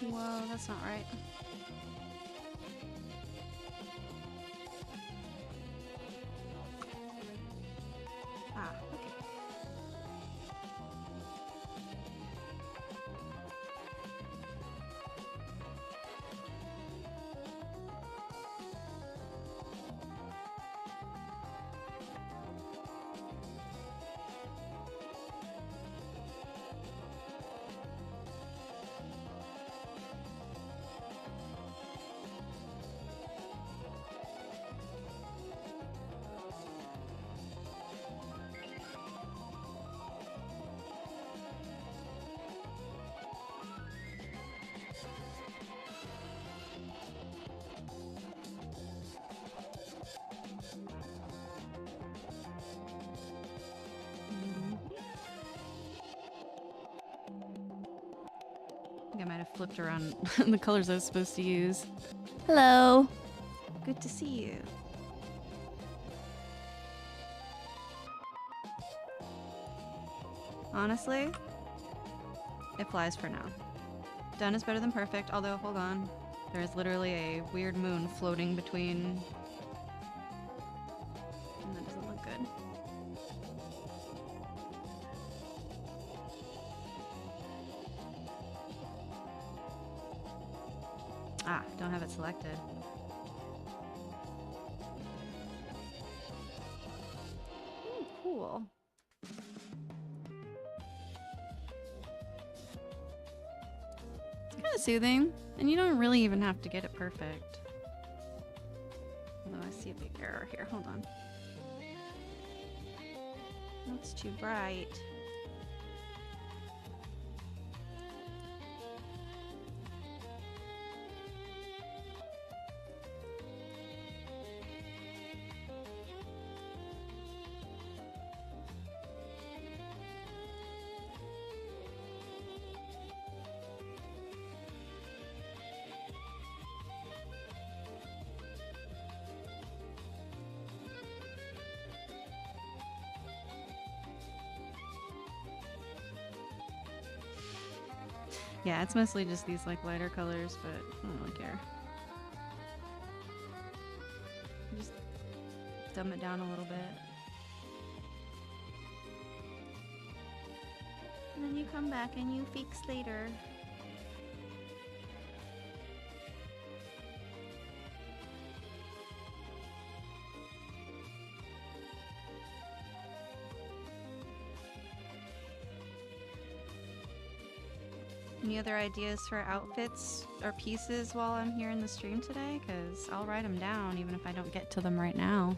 Whoa, that's not right. Ah, okay. I think I might have flipped around the colors I was supposed to use. Hello. Good to see you. Honestly, it flies for now. Done is better than perfect, although hold on. There is literally a weird moon floating between... And that doesn't look good. Ah, don't have it selected. Ooh, cool. It's kind of soothing, and you don't really even have to get it perfect. Although I see a big error here. Hold on. That's too bright. Yeah, it's mostly just these like lighter colors, but I don't really care. Just dumb it down a little bit. And then you come back and you fix later. Any other ideas for outfits or pieces while I'm here in the stream today? Because I'll write them down even if I don't get to them right now.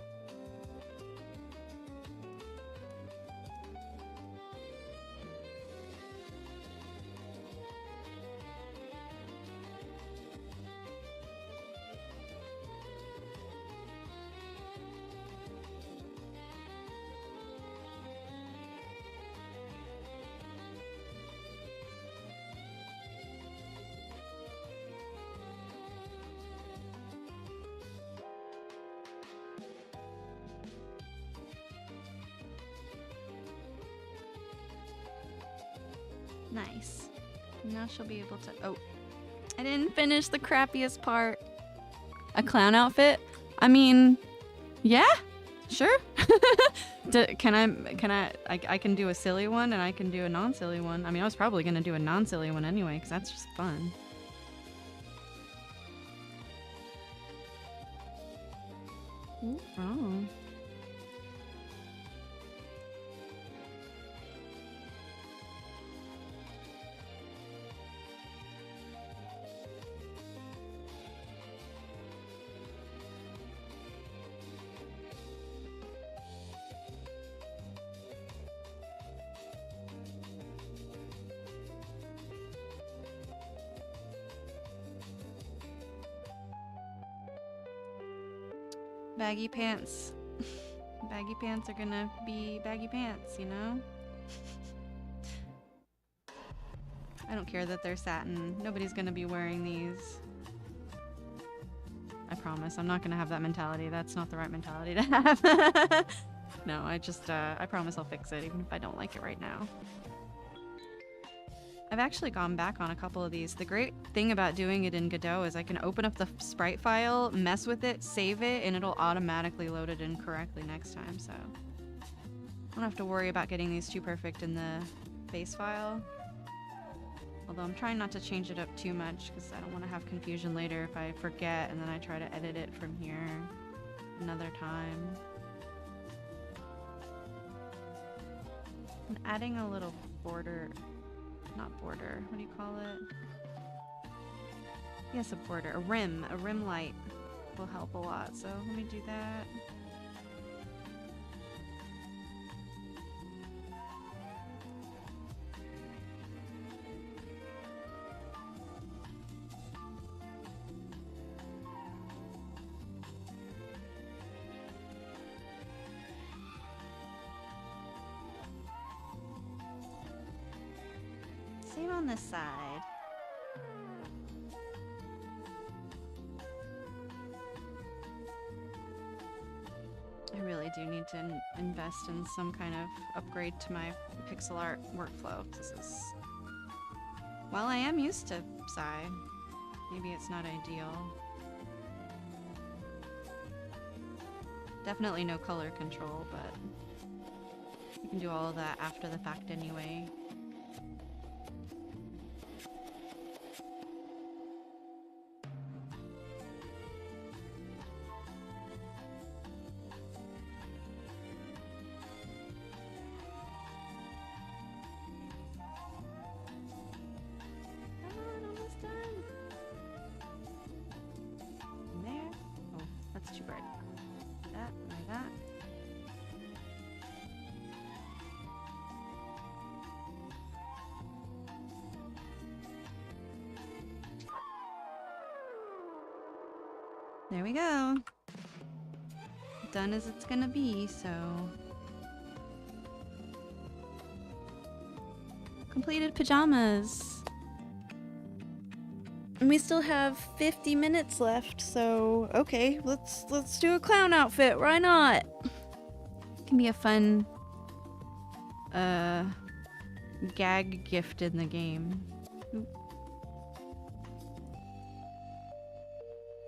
Nice. Now she'll be able to... Oh, I didn't finish the crappiest part. A clown outfit? I mean, yeah, sure. I can do a silly one and I can do a non-silly one. I mean, I was probably going to do a non-silly one anyway because that's just fun. Ooh, oh. Baggy pants. Baggy pants are gonna be baggy pants, you know? I don't care that they're satin. Nobody's gonna be wearing these. promise. I'm not gonna have that mentality. That's not the right mentality to have. No, I promise I'll fix it, even if I don't like it right now. I've actually gone back on a couple of these. The great thing about doing it in Godot is I can open up the sprite file, mess with it, save it, and it'll automatically load it in correctly next time, so I don't have to worry about getting these too perfect in the base file. Although I'm trying not to change it up too much because I don't want to have confusion later if I forget and then I try to edit it from here another time. I'm adding a little border. Not border, what do you call it? Yes, a border, a rim light will help a lot, so let me do that. Same on this side. I really do need to invest in some kind of upgrade to my pixel art workflow. This is... While I am used to Psy, maybe it's not ideal. Definitely no color control, but you can do all of that after the fact anyway. There we go. Done as it's gonna be, so... Completed pajamas! And we still have 50 minutes left, so... Okay, let's do a clown outfit, why not? It can be a fun... gag gift in the game. Oop.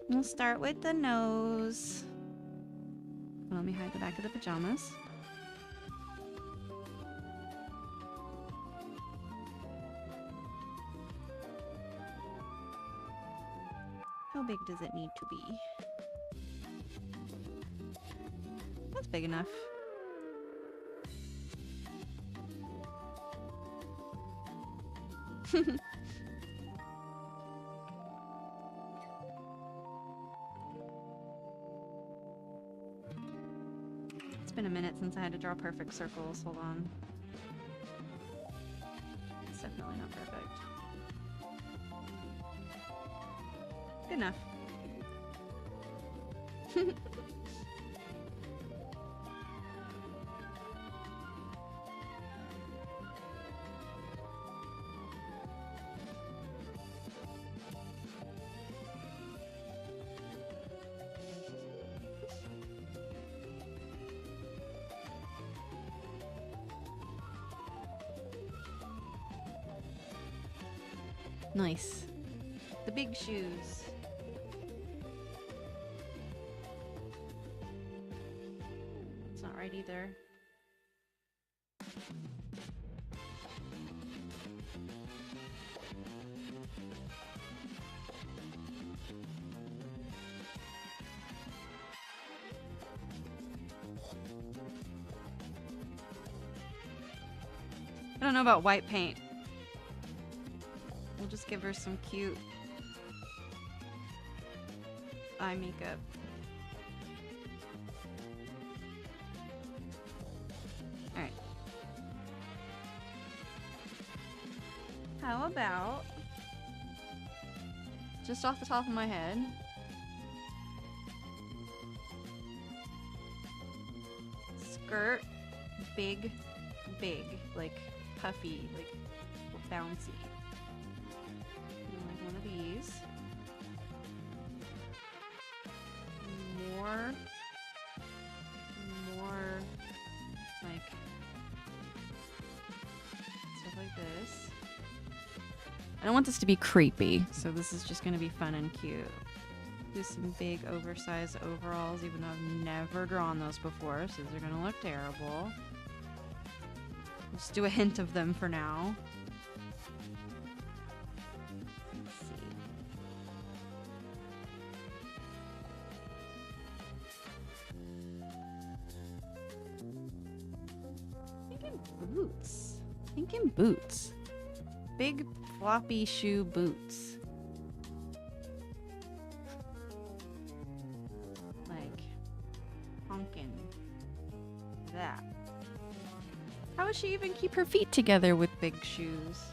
We'll start with the nose. Let me hide the back of the pajamas. How big does it need to be? That's big enough. It's been a minute since I had to draw perfect circles. Hold on. It's definitely not perfect. Good enough. Nice. The big shoes. It's not right either. I don't know about white paint. We'll just give her some cute eye makeup. Alright. How about, just off the top of my head, skirt, big, like puffy, like bouncy. Like one of these. more like stuff like this. I don't want this to be creepy, so this is just gonna be fun and cute. Do some big oversized overalls, even though I've never drawn those before, so they're gonna look terrible. Let's do a hint of them for now. Let's see. Thinking boots. Big floppy shoe boots. Like honking. That. How would she even keep her feet together with big shoes?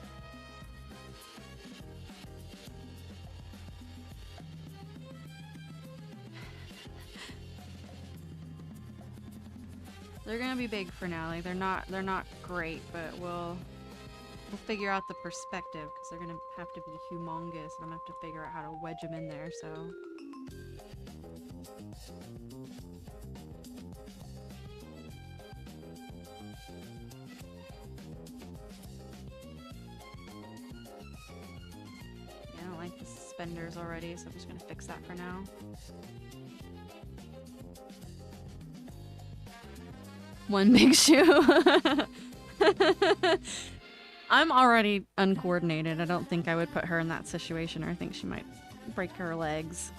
They're gonna be big for now. Like they're not great, but we'll figure out the perspective because they're gonna have to be humongous, and I'm gonna have to figure out how to wedge them in there. So. I don't like the suspenders already, so I'm just gonna fix that for now. One big shoe. I'm already uncoordinated. I don't think I would put her in that situation, or I think she might break her legs.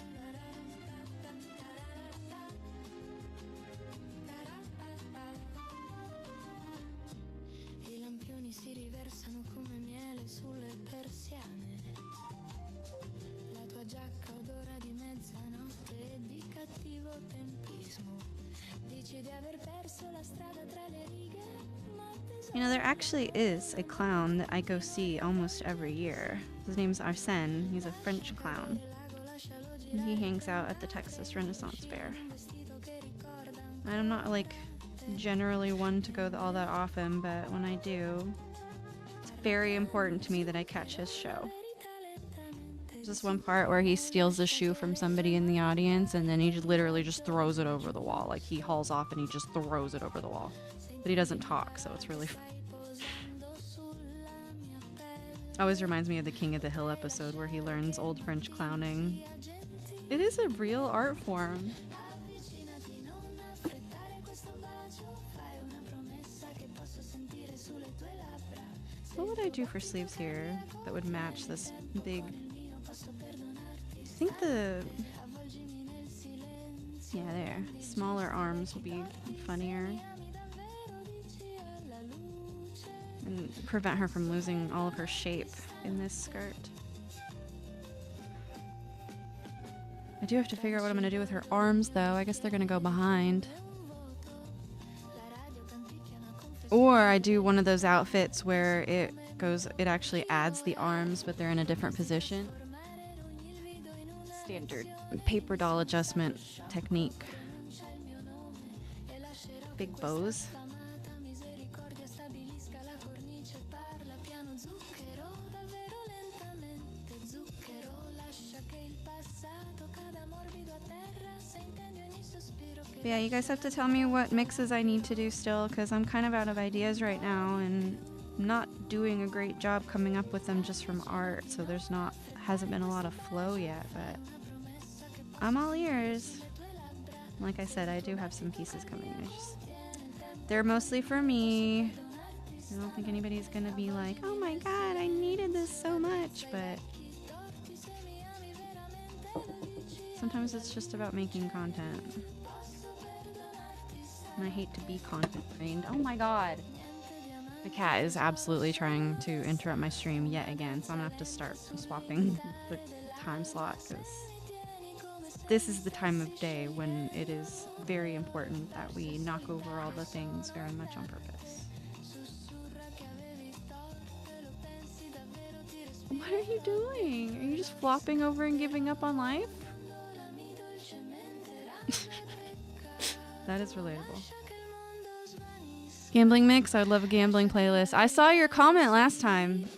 You know, there actually is a clown that I go see almost every year. His name's Arsène. He's a French clown. And he hangs out at the Texas Renaissance Fair. I'm not, like, generally one to go all that often, but when I do, it's very important to me that I catch his show. There's this one part where he steals a shoe from somebody in the audience, and then he literally just throws it over the wall. Like, he hauls off and he just throws it over the wall. But he doesn't talk, so it's really fun. Always reminds me of the King of the Hill episode where he learns Old French clowning. It is a real art form. What would I do for sleeves here that would match this big... I think yeah, there. Smaller arms would be funnier. And prevent her from losing all of her shape in this skirt. I do have to figure out what I'm going to do with her arms, though. I guess they're going to go behind. Or I do one of those outfits where it actually adds the arms, but they're in a different position. Standard paper doll adjustment technique. Big bows. But yeah, you guys have to tell me what mixes I need to do still, because I'm kind of out of ideas right now, and I'm not doing a great job coming up with them just from art, so hasn't been a lot of flow yet, but I'm all ears. Like I said, I do have some pieces coming. They're mostly for me. I don't think anybody's gonna be like, oh my god, I needed this so much, but sometimes it's just about making content. And I hate to be content trained. Oh my god. The cat is absolutely trying to interrupt my stream yet again, so I'm gonna have to start swapping the time slot, because this is the time of day when it is very important that we knock over all the things very much on purpose. What are you doing? Are you just flopping over and giving up on life? That is relatable. Gambling mix? I would love a gambling playlist. I saw your comment last time.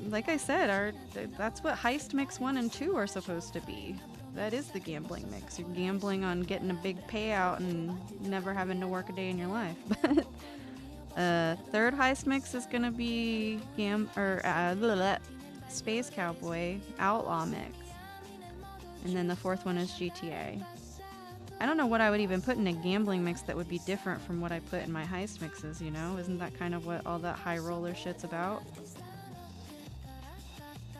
Like I said, that's what Heist Mix 1 and 2 are supposed to be. That is the gambling mix. You're gambling on getting a big payout and never having to work a day in your life. But third heist mix is gonna be Space Cowboy Outlaw mix, and then the fourth one is GTA. I don't know what I would even put in a gambling mix that would be different from what I put in my heist mixes. You know, isn't that kind of what all that high roller shit's about?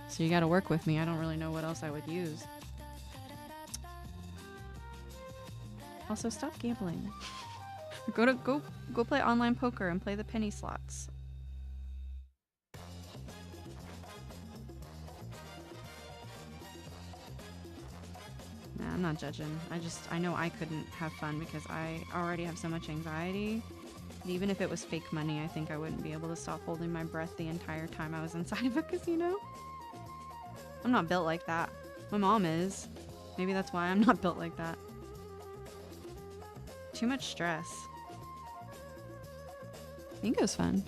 So you got to work with me. I don't really know what else I would use. Also, stop gambling. Go play online poker and play the penny slots. Nah, I'm not judging. I know I couldn't have fun because I already have so much anxiety. And even if it was fake money, I think I wouldn't be able to stop holding my breath the entire time I was inside of a casino. I'm not built like that. My mom is. Maybe that's why I'm not built like that. Too much stress. Bingo's fun.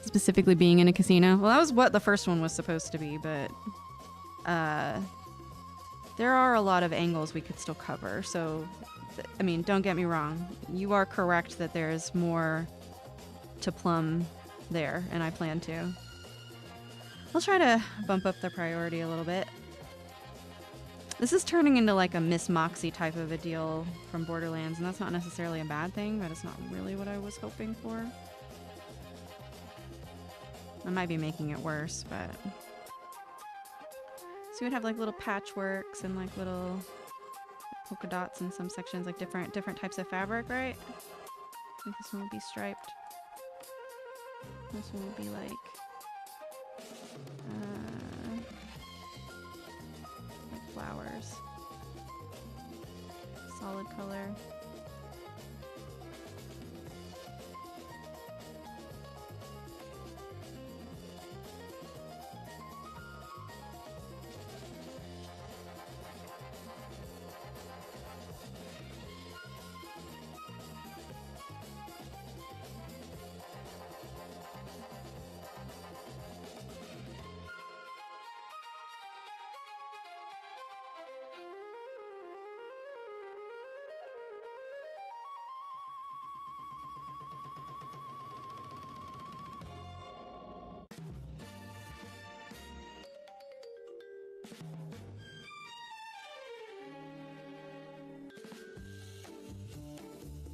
Specifically being in a casino. Well, that was what the first one was supposed to be, but there are a lot of angles we could still cover. So, I mean, don't get me wrong. You are correct that there's more to plumb there, and I plan to. I'll try to bump up the priority a little bit. This is turning into like a Miss Moxie type of a deal from Borderlands, and that's not necessarily a bad thing, but it's not really what I was hoping for. I might be making it worse, but... So we'd have like little patchworks and like little polka dots in some sections, like different types of fabric, right? I think this one would be striped. This one would be like flowers. Solid color.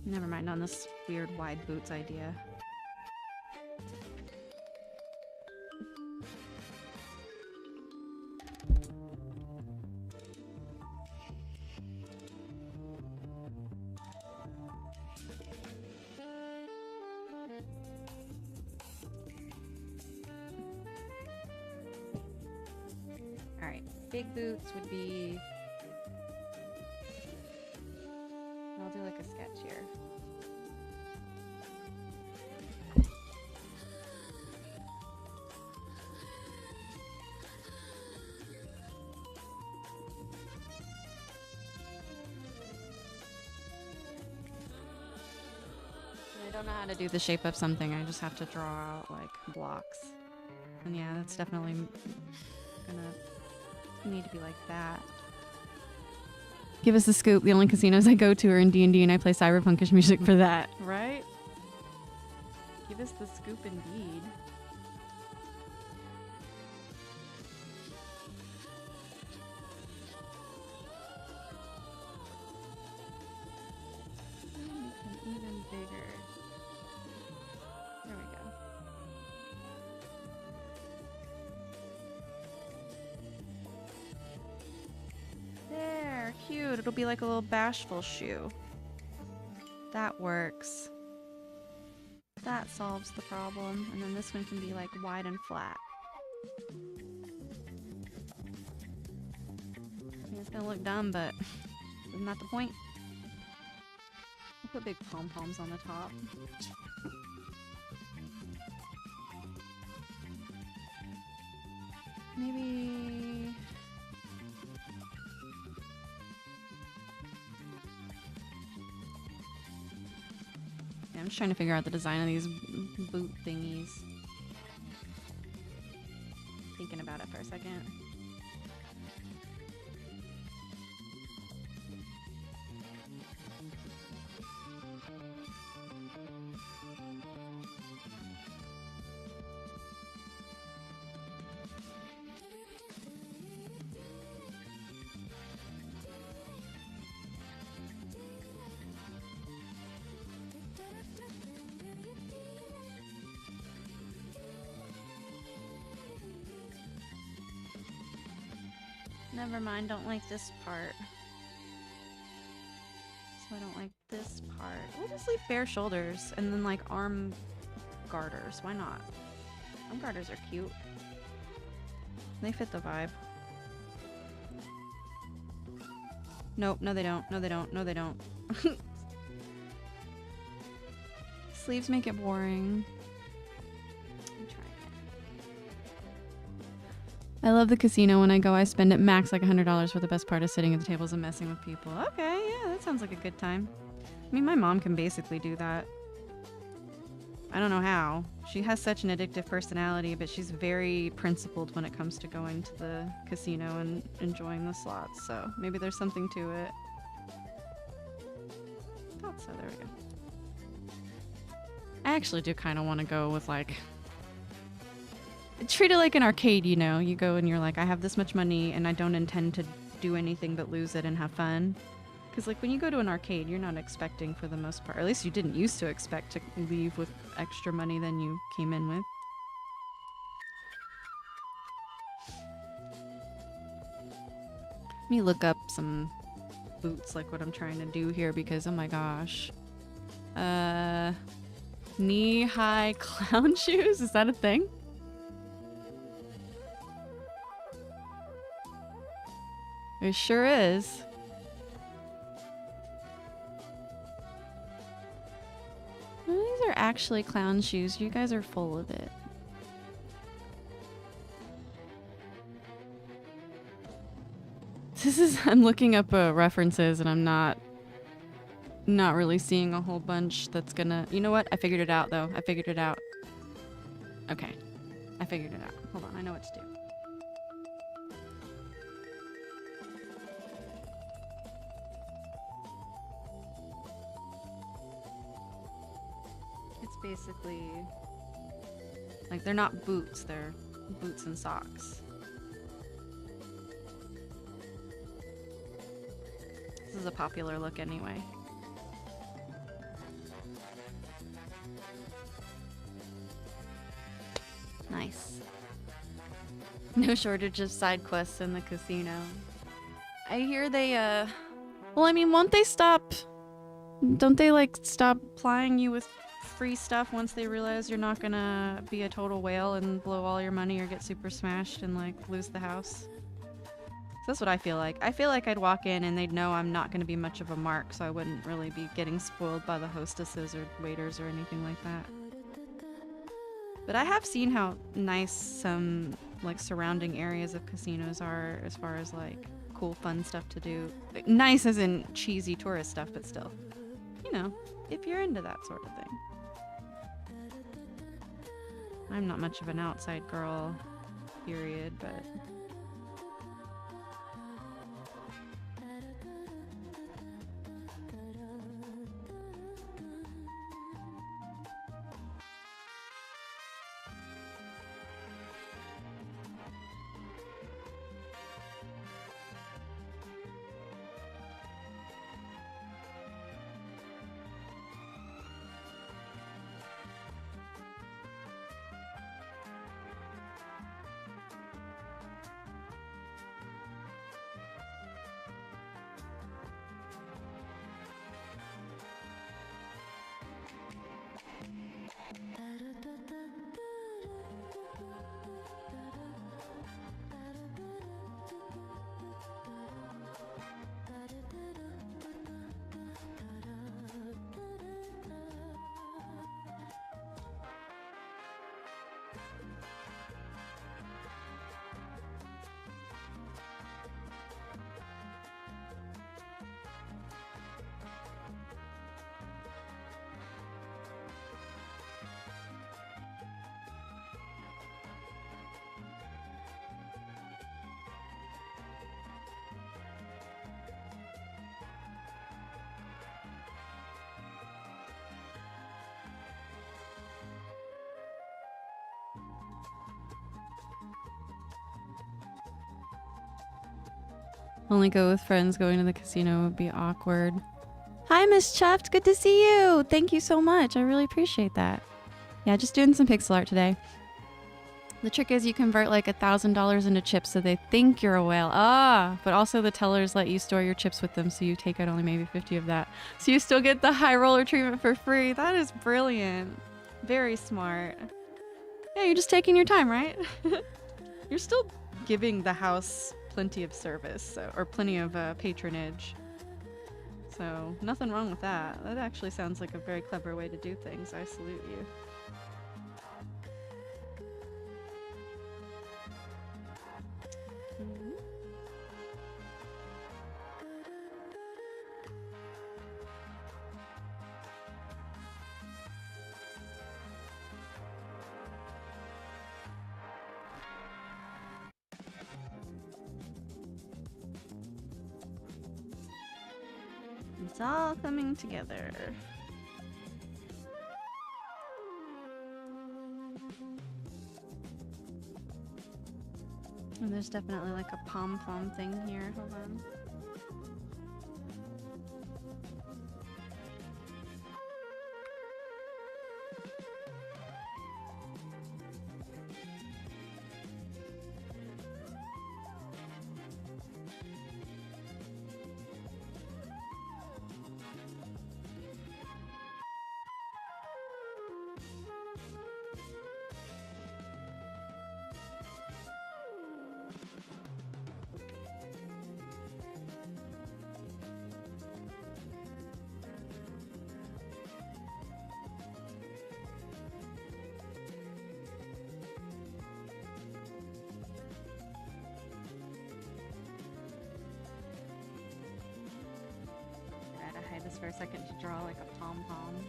Never mind on this weird wide boots idea. Alright, big boots would be... I'll do like a sketch here. I don't know how to do the shape of something, I just have to draw out like blocks. And yeah, that's definitely gonna need to be like that. Give us the scoop. The only casinos I go to are in D&D and I play cyberpunkish music for that. Right? Give us the scoop indeed. Even bigger. There we go. There, cute. It'll be like a little bashful shoe. That works. That solves the problem. And then this one can be like wide and flat. I mean, it's gonna look dumb, but isn't that the point? I'll put big pom-poms on the top. Maybe... Yeah, I'm just trying to figure out the design of these boot thingies. Thinking about it for a second. Never mind, don't like this part. So I don't like this part. We'll just leave bare shoulders and then like arm garters. Why not? Arm garters are cute. They fit the vibe. Nope, no they don't. No they don't. No they don't. Sleeves make it boring. I love the casino. When I go, I spend at max like $100 for the best part of sitting at the tables and messing with people. Okay, yeah, that sounds like a good time. I mean, my mom can basically do that. I don't know how. She has such an addictive personality, but she's very principled when it comes to going to the casino and enjoying the slots. So maybe there's something to it. Thought so. There we go. I actually do kind of want to go with like... Treat it like an arcade, you know? You go and you're like, I have this much money and I don't intend to do anything but lose it and have fun. Because like when you go to an arcade, you're not expecting for the most part, or at least you didn't used to expect to leave with extra money than you came in with. Let me look up some boots, like what I'm trying to do here, because oh my gosh. Knee-high clown shoes? Is that a thing? It sure is. Well, these are actually clown shoes. You guys are full of it. This is... I'm looking up references and I'm not really seeing a whole bunch that's gonna... You know what? I figured it out though. I figured it out. Okay. I figured it out. Hold on. I know what to do. Basically, like, they're not boots, they're boots and socks. This is a popular look anyway. Nice. No shortage of side quests in the casino. I hear they, well, I mean, won't they stop... Don't they, like, stop plying you with free stuff once they realize you're not gonna be a total whale and blow all your money or get super smashed and like lose the house? So that's what I feel like. I feel like I'd walk in and they'd know I'm not gonna be much of a mark, so I wouldn't really be getting spoiled by the hostesses or waiters or anything like that. But I have seen how nice some like surrounding areas of casinos are as far as like cool fun stuff to do. Like, nice as in cheesy tourist stuff, but still, you know, if you're into that sort of thing. I'm not much of an outside girl, period, but... Only go with friends. Going to the casino would be awkward. Hi, Miss Chuffed. Good to see you. Thank you so much. I really appreciate that. Yeah, just doing some pixel art today. The trick is you convert like $1,000 into chips so they think you're a whale. Ah, but also the tellers let you store your chips with them, so you take out only maybe 50 of that. So you still get the high roller treatment for free. That is brilliant. Very smart. Yeah, you're just taking your time, right? You're still giving the house plenty of service, so, or plenty of patronage. So nothing wrong with that. That actually sounds like a very clever way to do things. I salute you. It's all coming together. And there's definitely like a pom-pom thing here. Hold on. This for a second to draw like a pom-pom.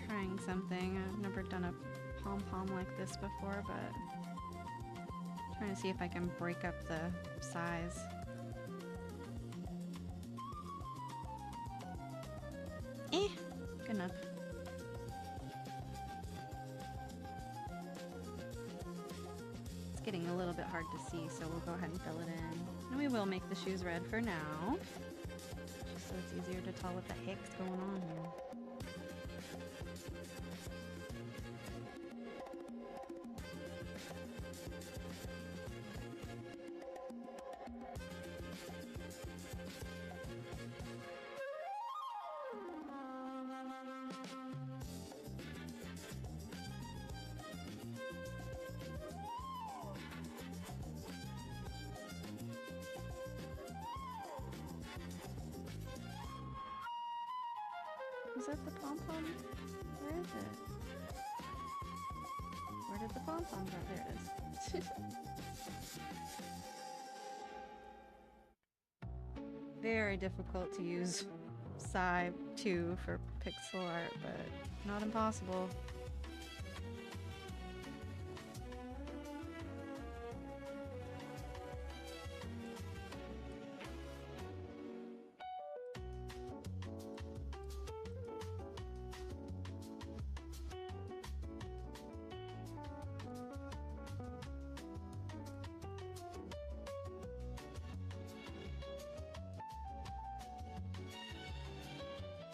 Trying something. I've never done a pom-pom like this before, but trying to see if I can break up the size. Good enough. It's getting a little bit hard to see, so we'll go ahead and fill it in. And we will make the shoes red for now, just so it's easier to tell what the heck's going on here. Is that the pom-pom? Where is it? Where did the pom-pom go? There it is. Very difficult to use Psy 2 for pixel art, but not impossible.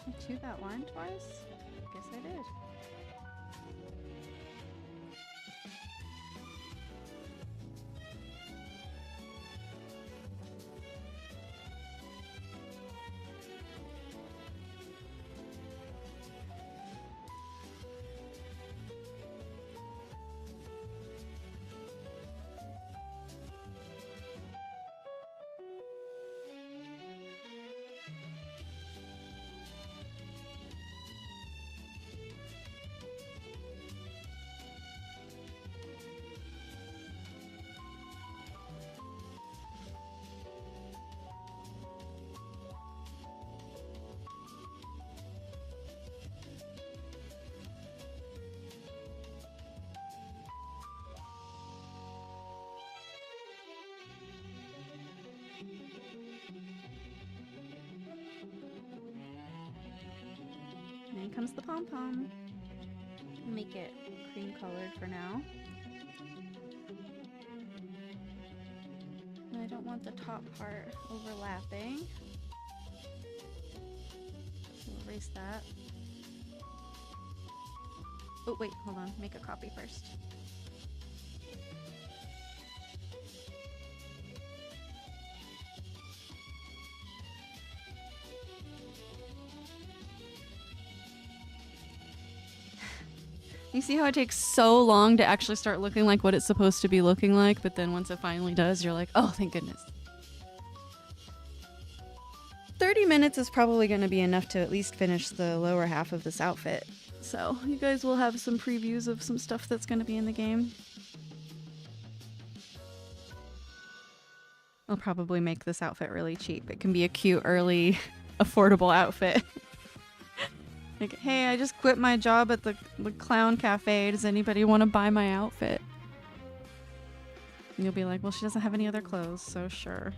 I chewed that line twice? Guess I did. And then comes the pom-pom. Make it cream colored for now. And I don't want the top part overlapping. So erase that. Oh wait, hold on. Make a copy first. You see how it takes so long to actually start looking like what it's supposed to be looking like, but then once it finally does, you're like, oh, thank goodness. 30 minutes is probably going to be enough to at least finish the lower half of this outfit. So you guys will have some previews of some stuff that's going to be in the game. I'll probably make this outfit really cheap. It can be a cute, early, affordable outfit. Like, hey, I just quit my job at the clown cafe. Does anybody want to buy my outfit? And you'll be like, well, she doesn't have any other clothes, so sure.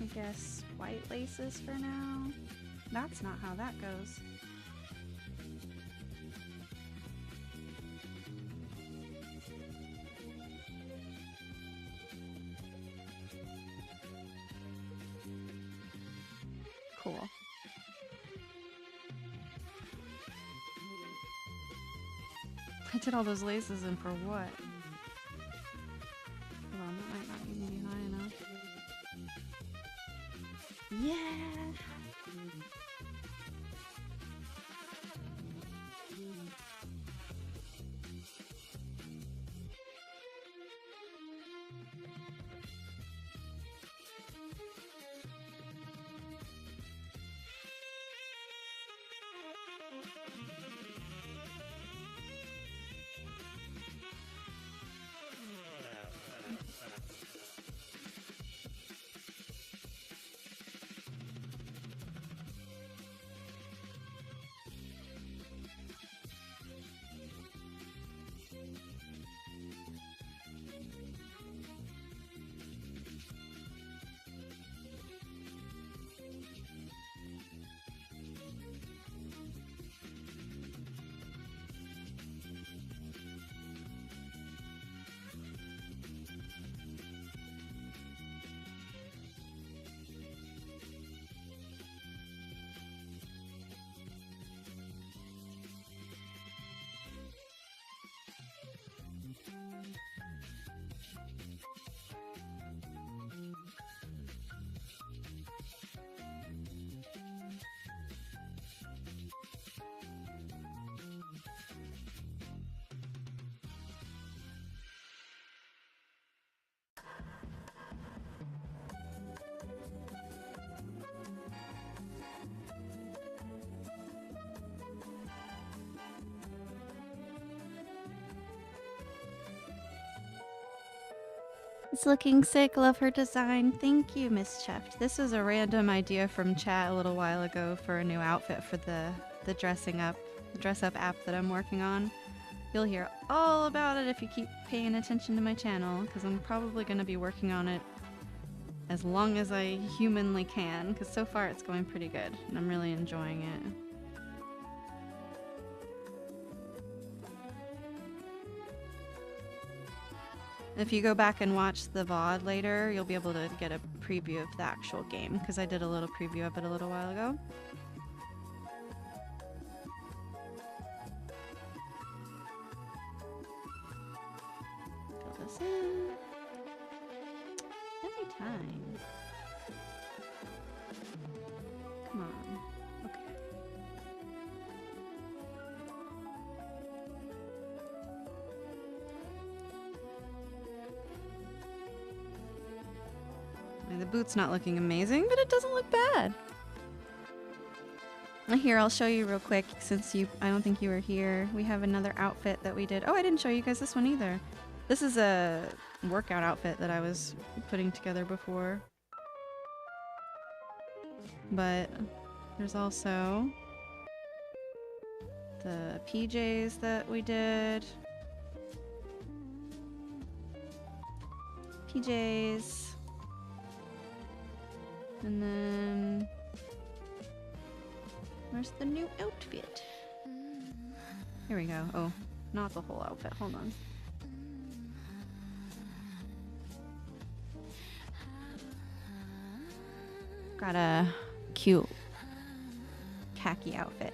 I guess white laces for now. That's not how that goes. Cool. I did all those laces in for what? Hold on, that might not be maybe high enough. Yeah! It's looking sick. Love her design. Thank you, Miss Cheft. This was a random idea from chat a little while ago for a new outfit for the dress up app that I'm working on. You'll hear all about it if you keep paying attention to my channel, because I'm probably going to be working on it as long as I humanly can, because so far it's going pretty good and I'm really enjoying it. If you go back and watch the VOD later, you'll be able to get a preview of the actual game, because I did a little preview of it a little while ago. Fill this in. Every The boot's not looking amazing, but it doesn't look bad. Here, I'll show you real quick since I don't think you were here. We have another outfit that we did. Oh, I didn't show you guys this one either. This is a workout outfit that I was putting together before. But there's also the PJs that we did. PJs. And then where's the new outfit? Here we go. Oh, not the whole outfit. Hold on. Got a cute khaki outfit.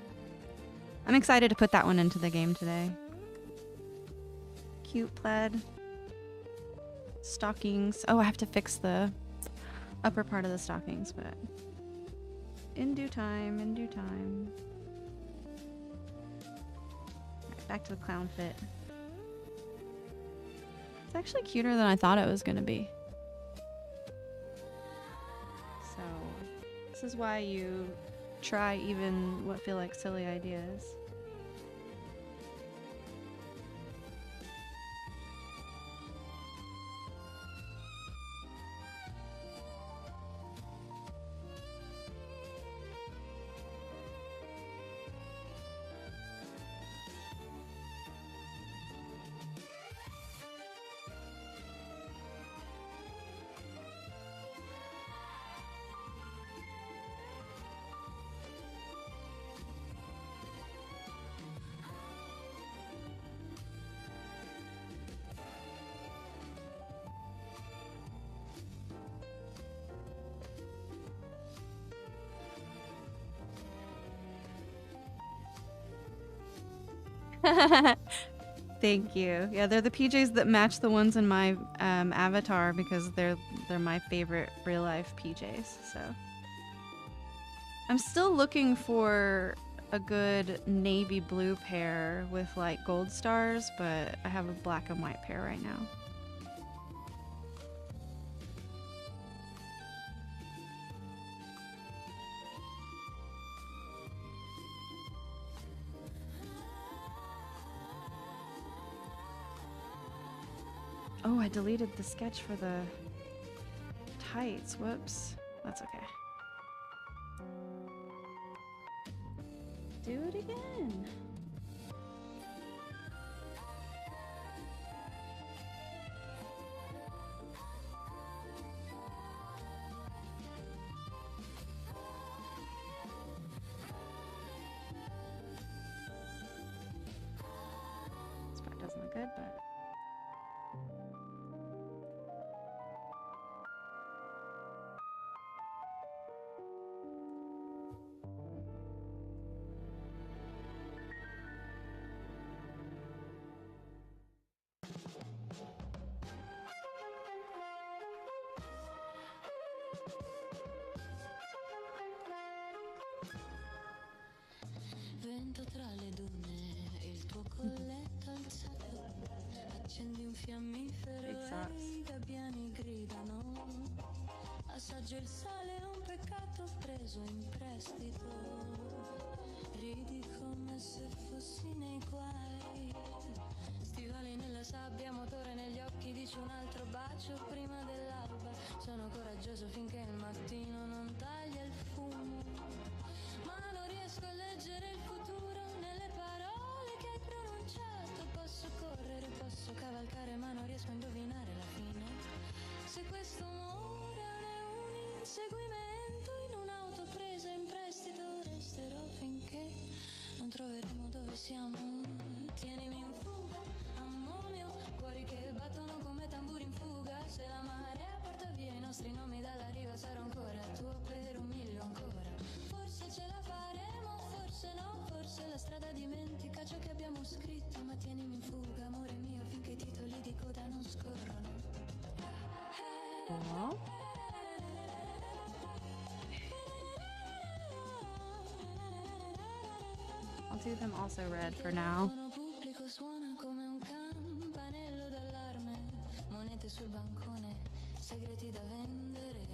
I'm excited to put that one into the game today. Cute plaid stockings. Oh, I have to fix the upper part of the stockings, but in due time, in due time. Alright, back to the clown fit. It's actually cuter than I thought it was gonna be. So, this is why you try even what feel like silly ideas. Thank you. Yeah, they're the PJs that match the ones in my avatar because they're my favorite real life PJs. So I'm still looking for a good navy blue pair with like gold stars, but I have a black and white pair right now. Oh, I deleted the sketch for the tights. Whoops. That's okay. Do it again. This part doesn't look good, but... Vento tra le dune, il tuo colletto alzato, accendi un fiammifero e i gabbiani gridano. Assaggio il sale, un peccato preso in prestito. Ridi come se fossi nei guai. Stivali nella sabbia, motore negli occhi, dici un altro bacio prima dell'alba. Sono coraggioso finché il mattino non taglia il fumo. Ma non riesco a leggere il futuro nelle parole che hai pronunciato. Posso correre, posso cavalcare, ma non riesco a indovinare la fine. Se questo amore è un inseguimento in un'auto presa in prestito, resterò finché non troveremo dove siamo. Tienimi in fuga, amore mio, cuori che battono come tamburi in fuga. Se la marea porta via i nostri nomi dalla riva, sarò ancora tuo per un miglio ancora. Forse ce la faremo, forse no, forse la strada dimentica ciò che abbiamo scritto. Ma tienimi in fuga, amore mio, finché i titoli di coda non scorrono. I'll do them also red for now. Pubblico suona come un campanello d'allarme. Monete sul bancone, segreti da vendere.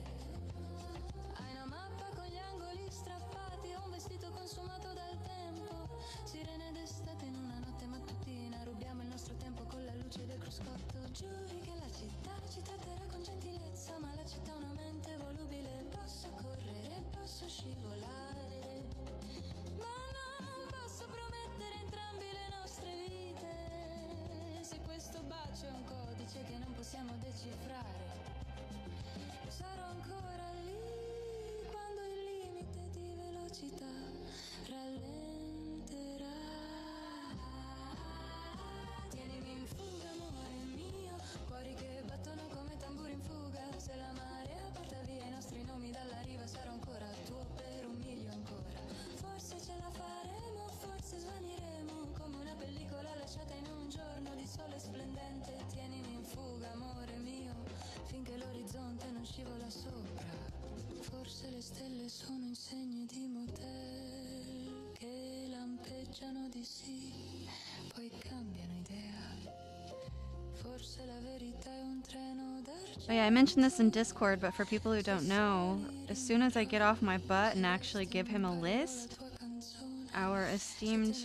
decifrare. Sarò ancora lì quando il limite di velocità rallenterà. Tienimi in fuga, amore mio, cuori che battono come tamburi in fuga. Se la marea porta via i nostri nomi dalla riva, sarò ancora tuo per un miglio ancora. Forse ce la faremo, forse svaniremo come una pellicola lasciata in un giorno di sole splendente. Tienimi in fuga, amore mio, finché l'orizzonte non scivola sopra. Forse le stelle sono insegne di motel che lampeggiano di sì, poi cambiano idea. Forse la verità è un treno d'argento. Oh yeah, I mentioned this in Discord, but for people who don't know, as soon as I get off my butt and actually give him a list, our esteemed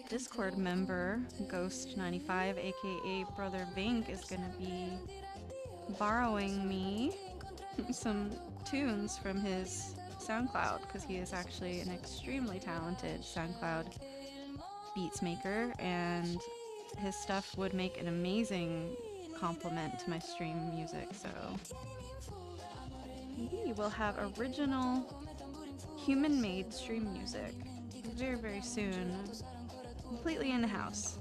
Discord member, Ghost95, aka Brother Vink, is gonna be borrowing me some tunes from his SoundCloud, because he is actually an extremely talented SoundCloud beats maker, and his stuff would make an amazing complement to my stream music. So we will have original human-made stream music very, very soon, completely in the house.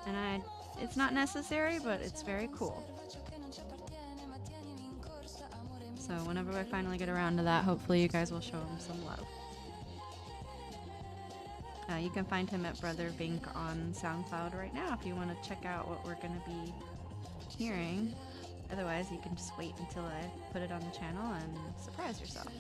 And it's not necessary, but it's very cool. So whenever I finally get around to that, hopefully you guys will show him some love. You can find him at Brother Vink on SoundCloud right now if you want to check out what we're going to be hearing. Otherwise, you can just wait until I put it on the channel and surprise yourself.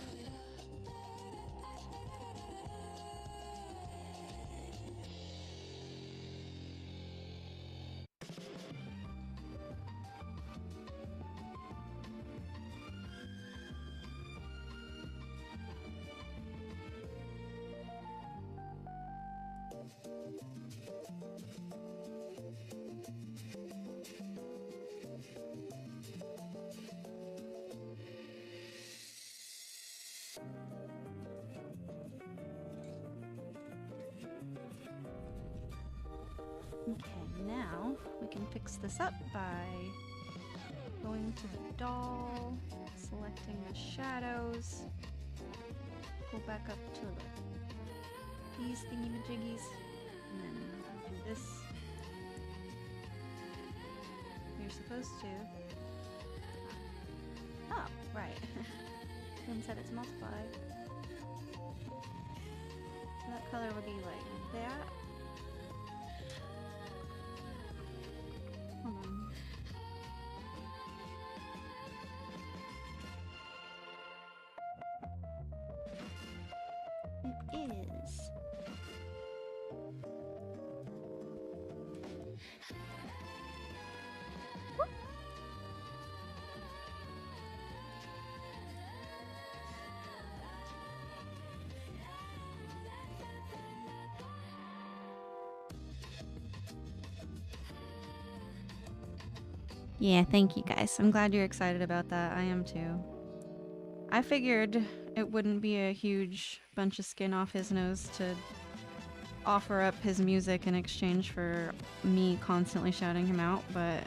Okay, now we can fix this up by going to the doll, selecting the shadows, go back up to these thingy-majiggies, and then do this. You're supposed to... Oh, right. Then set it to multiply. So that color would be like that. Hold on. It is. Whoop. Yeah, thank you guys. I'm glad you're excited about that. I am too. I figured it wouldn't be a huge bunch of skin off his nose to offer up his music in exchange for me constantly shouting him out, but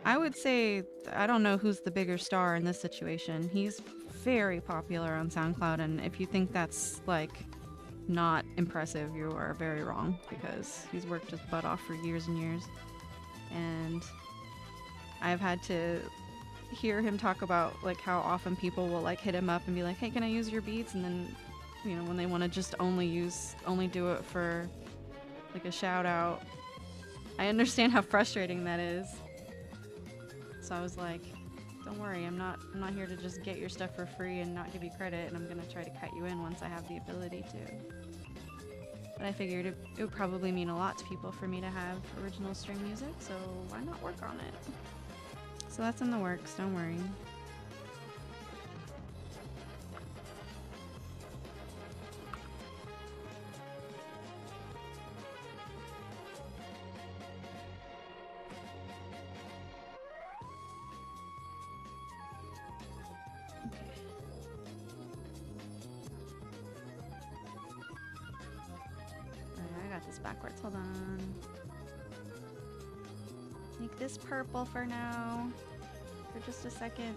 I would say I don't know who's the bigger star in this situation. He's very popular on SoundCloud, and if you think that's like not impressive, you are very wrong, because he's worked his butt off for years and years. And I've had to hear him talk about like how often people will like hit him up and be like, hey, can I use your beats? And then, you know, when they want to just only do it for like a shout out. I understand how frustrating that is. So I was like, don't worry, I'm not here to just get your stuff for free and not give you credit, and I'm gonna try to cut you in once I have the ability to. But I figured it would probably mean a lot to people for me to have original stream music, so why not work on it? So that's in the works, don't worry. I got this backwards, hold on. Make this purple for now, for just a second.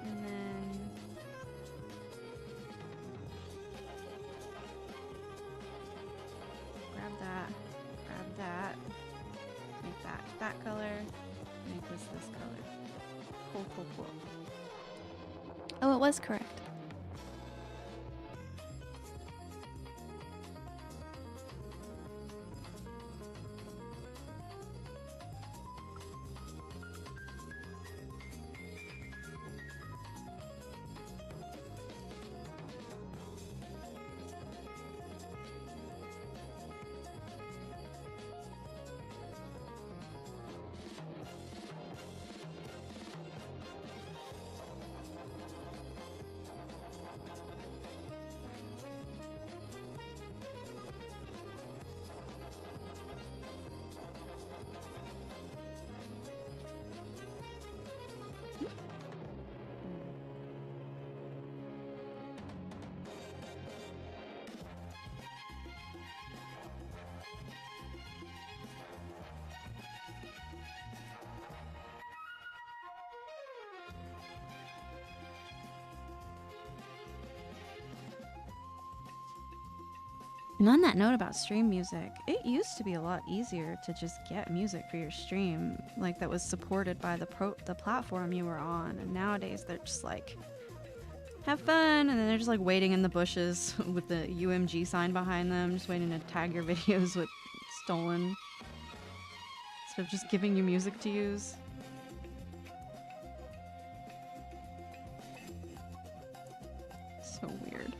And then grab that, make that color, make this color. Cool, cool, cool. Oh, it was correct. And on that note about stream music, it used to be a lot easier to just get music for your stream, like that was supported by the platform you were on. And nowadays they're just like, have fun, and then they're just like waiting in the bushes with the UMG sign behind them, just waiting to tag your videos with stolen, instead of just giving you music to use. So weird.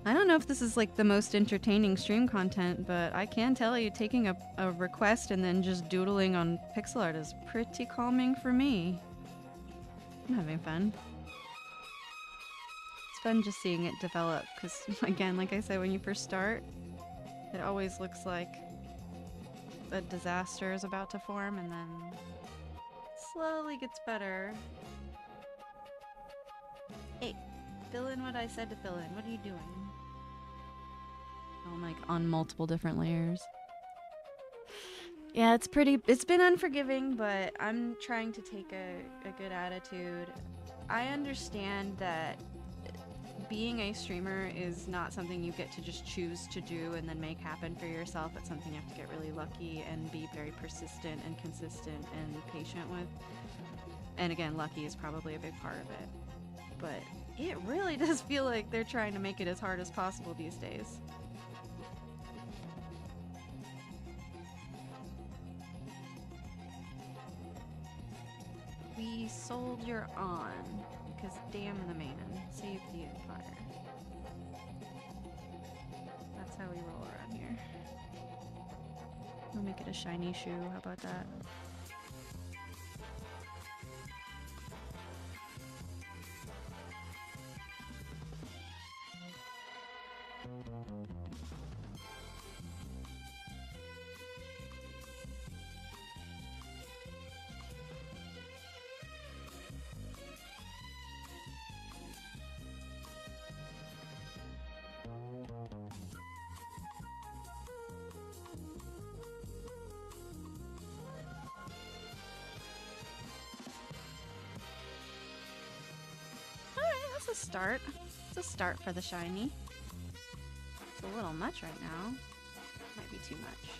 I don't know if this is like the most entertaining stream content, but I can tell you taking a request and then just doodling on pixel art is pretty calming for me. I'm having fun. It's fun just seeing it develop, because again, like I said, when you first start, it always looks like a disaster is about to form, and then it slowly gets better. Hey, fill in what I said to fill in. What are you doing? I'm like on multiple different layers. Yeah, it's been unforgiving, but I'm trying to take a good attitude. I understand that being a streamer is not something you get to just choose to do and then make happen for yourself. It's something you have to get really lucky and be very persistent and consistent and patient with. And again, lucky is probably a big part of it. But it really does feel like they're trying to make it as hard as possible these days. We soldier on, because damn the man, save the empire. That's how we roll around here. We'll make it a shiny shoe, how about that? Alright, that's a start. It's a start for the shiny. It's a little much right now. Might be too much.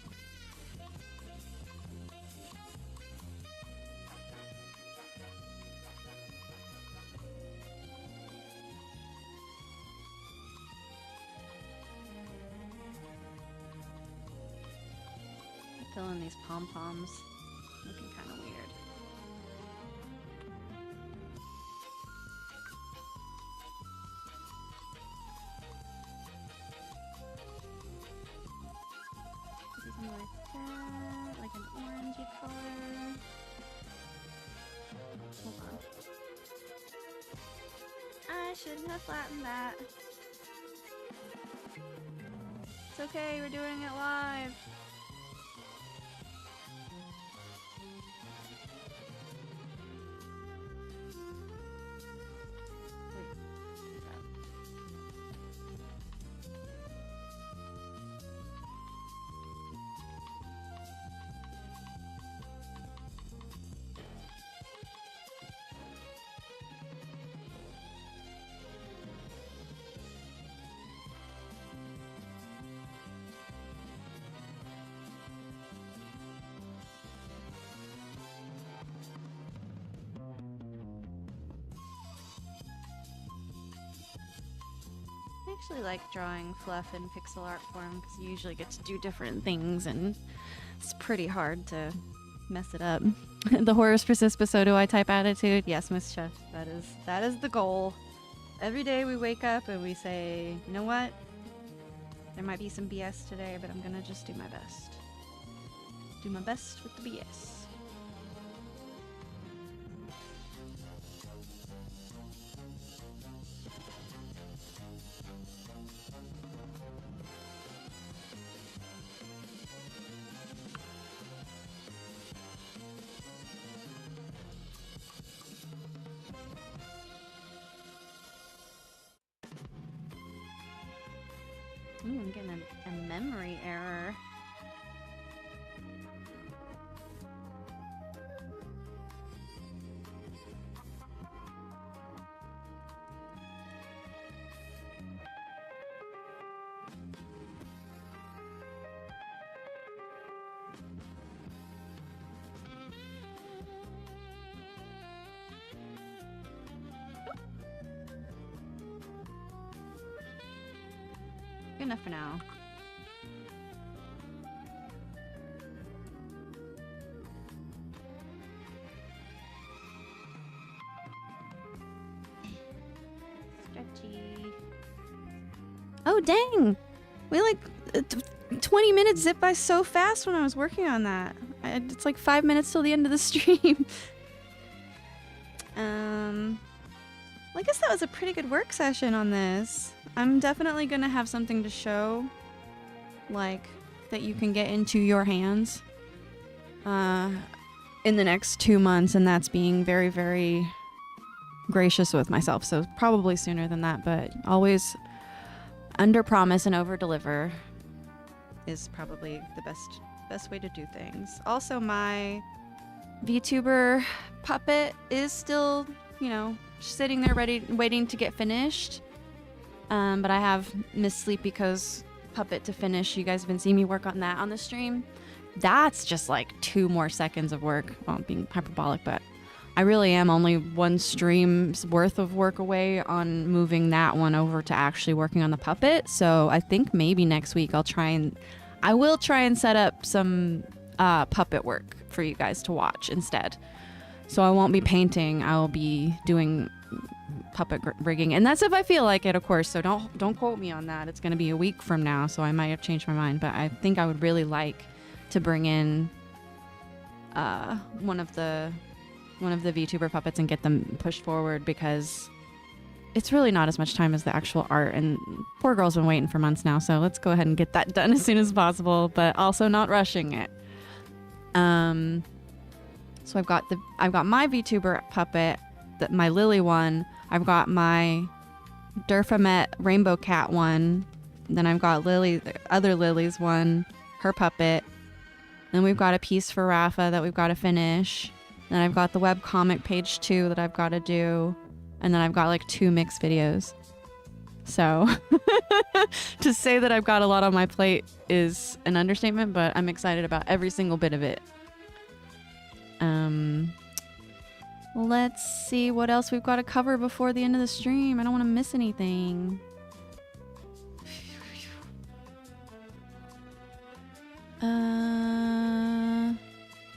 Fill in these pom-poms. Looking kind of weird. Something like that, like an orangey color. Hold on. I shouldn't have flattened that. It's okay, we're doing it live. I actually like drawing fluff in pixel art form because you usually get to do different things and it's pretty hard to mess it up. The horrors persist, but so do I type attitude. Yes, Miss Chef, that is the goal. Every day we wake up and we say, you know what? There might be some BS today, but I'm gonna just do my best. Do my best with the BS. Ooh, I'm getting a memory error. Good enough for now. Stretchy. Oh, dang! We like 20 minutes zipped by so fast when I was working on that. It's like 5 minutes till the end of the stream. Well, I guess that was a pretty good work session on this. I'm definitely gonna have something to show, like, that you can get into your hands in the next 2 months, and that's being very, very gracious with myself. So probably sooner than that, but always under promise and over deliver is probably the best way to do things. Also, my VTuber puppet is still, you know, sitting there ready, waiting to get finished. But I have Miss Sleepyco's puppet to finish. You guys have been seeing me work on that on the stream. That's just like 2 more seconds of work. Well, I'm being hyperbolic, but I really am only 1 stream's worth of work away on moving that one over to actually working on the puppet. So I think maybe next week I will try and set up some puppet work for you guys to watch instead. So I won't be painting. I'll be doing puppet rigging, and that's if I feel like it, of course. So don't quote me on that. It's going to be a week from now, so I might have changed my mind. But I think I would really like to bring in one of the VTuber puppets and get them pushed forward, because it's really not as much time as the actual art, and poor girl's been waiting for months now. So let's go ahead and get that done as soon as possible, but also not rushing it. So I've got my VTuber puppet, my Lily one. I've got my Durfamet Rainbow Cat one. Then I've got other Lily's one, her puppet. Then we've got a piece for Rafa that we've got to finish. Then I've got the webcomic page 2 that I've got to do. And then I've got like 2 mixed videos. So to say that I've got a lot on my plate is an understatement, but I'm excited about every single bit of it. Let's see what else we've got to cover before the end of the stream. I don't want to miss anything.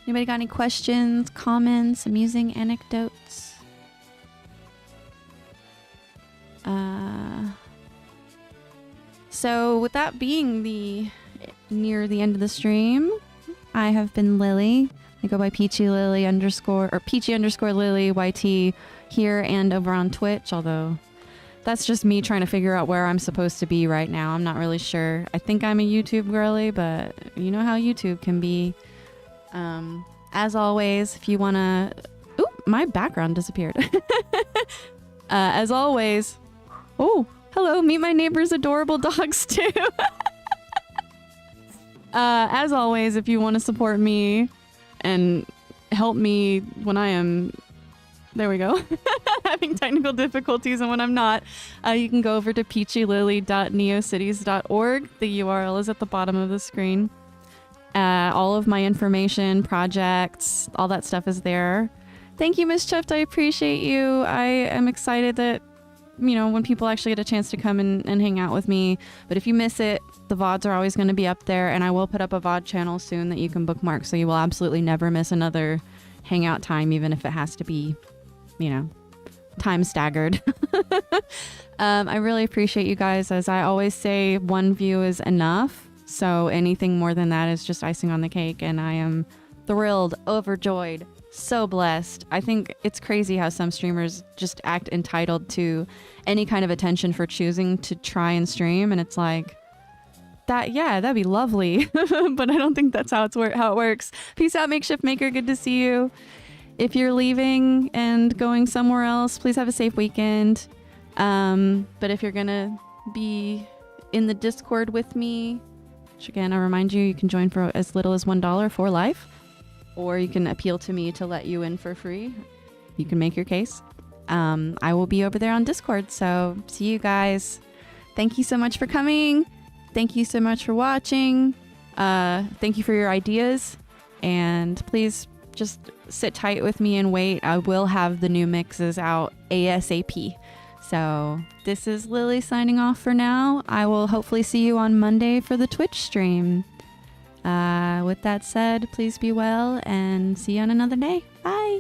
Anybody got any questions, comments, amusing anecdotes? So with that being near the end of the stream, I have been Lily. I go by Peachy Lily _ or Peachy _ Lily YT here and over on Twitch, although that's just me trying to figure out where I'm supposed to be right now. I'm not really sure. I think I'm a YouTube girly, but you know how YouTube can be. As always, if you want to... Ooh, my background disappeared. As always... Oh, hello, meet my neighbor's adorable dogs too. As always, if you want to support me and help me when I am... There we go. Having technical difficulties and when I'm not, you can go over to peachylily.neocities.org. The URL is at the bottom of the screen. All of my information, projects, all that stuff is there. Thank you, Miss Chuft. I appreciate you. I am excited that, you know, when people actually get a chance to come and hang out with me. But if you miss it, the VODs are always going to be up there, and I will put up a VOD channel soon that you can bookmark, so you will absolutely never miss another hangout time, even if it has to be, you know, time staggered. I really appreciate you guys. As I always say, one view is enough. So anything more than that is just icing on the cake, and I am thrilled, overjoyed, so blessed. I think it's crazy how some streamers just act entitled to any kind of attention for choosing to try and stream, and it's like, that'd be lovely. But I don't think that's how it works. Peace out, Makeshift Maker. Good to see you. If you're leaving and going somewhere else, please have a safe weekend. But if you're gonna be in the Discord with me, which again, I remind you can join for as little as $1 for life, or you can appeal to me to let you in for free. You can make your case. I will be over there on Discord, so see you guys. Thank you so much for coming. Thank you so much for watching. Thank you for your ideas, and please just sit tight with me and wait. I will have the new mixes out ASAP. So this is Lily signing off for now. I will hopefully see you on Monday for the Twitch stream. With that said, please be well and see you on another day. Bye.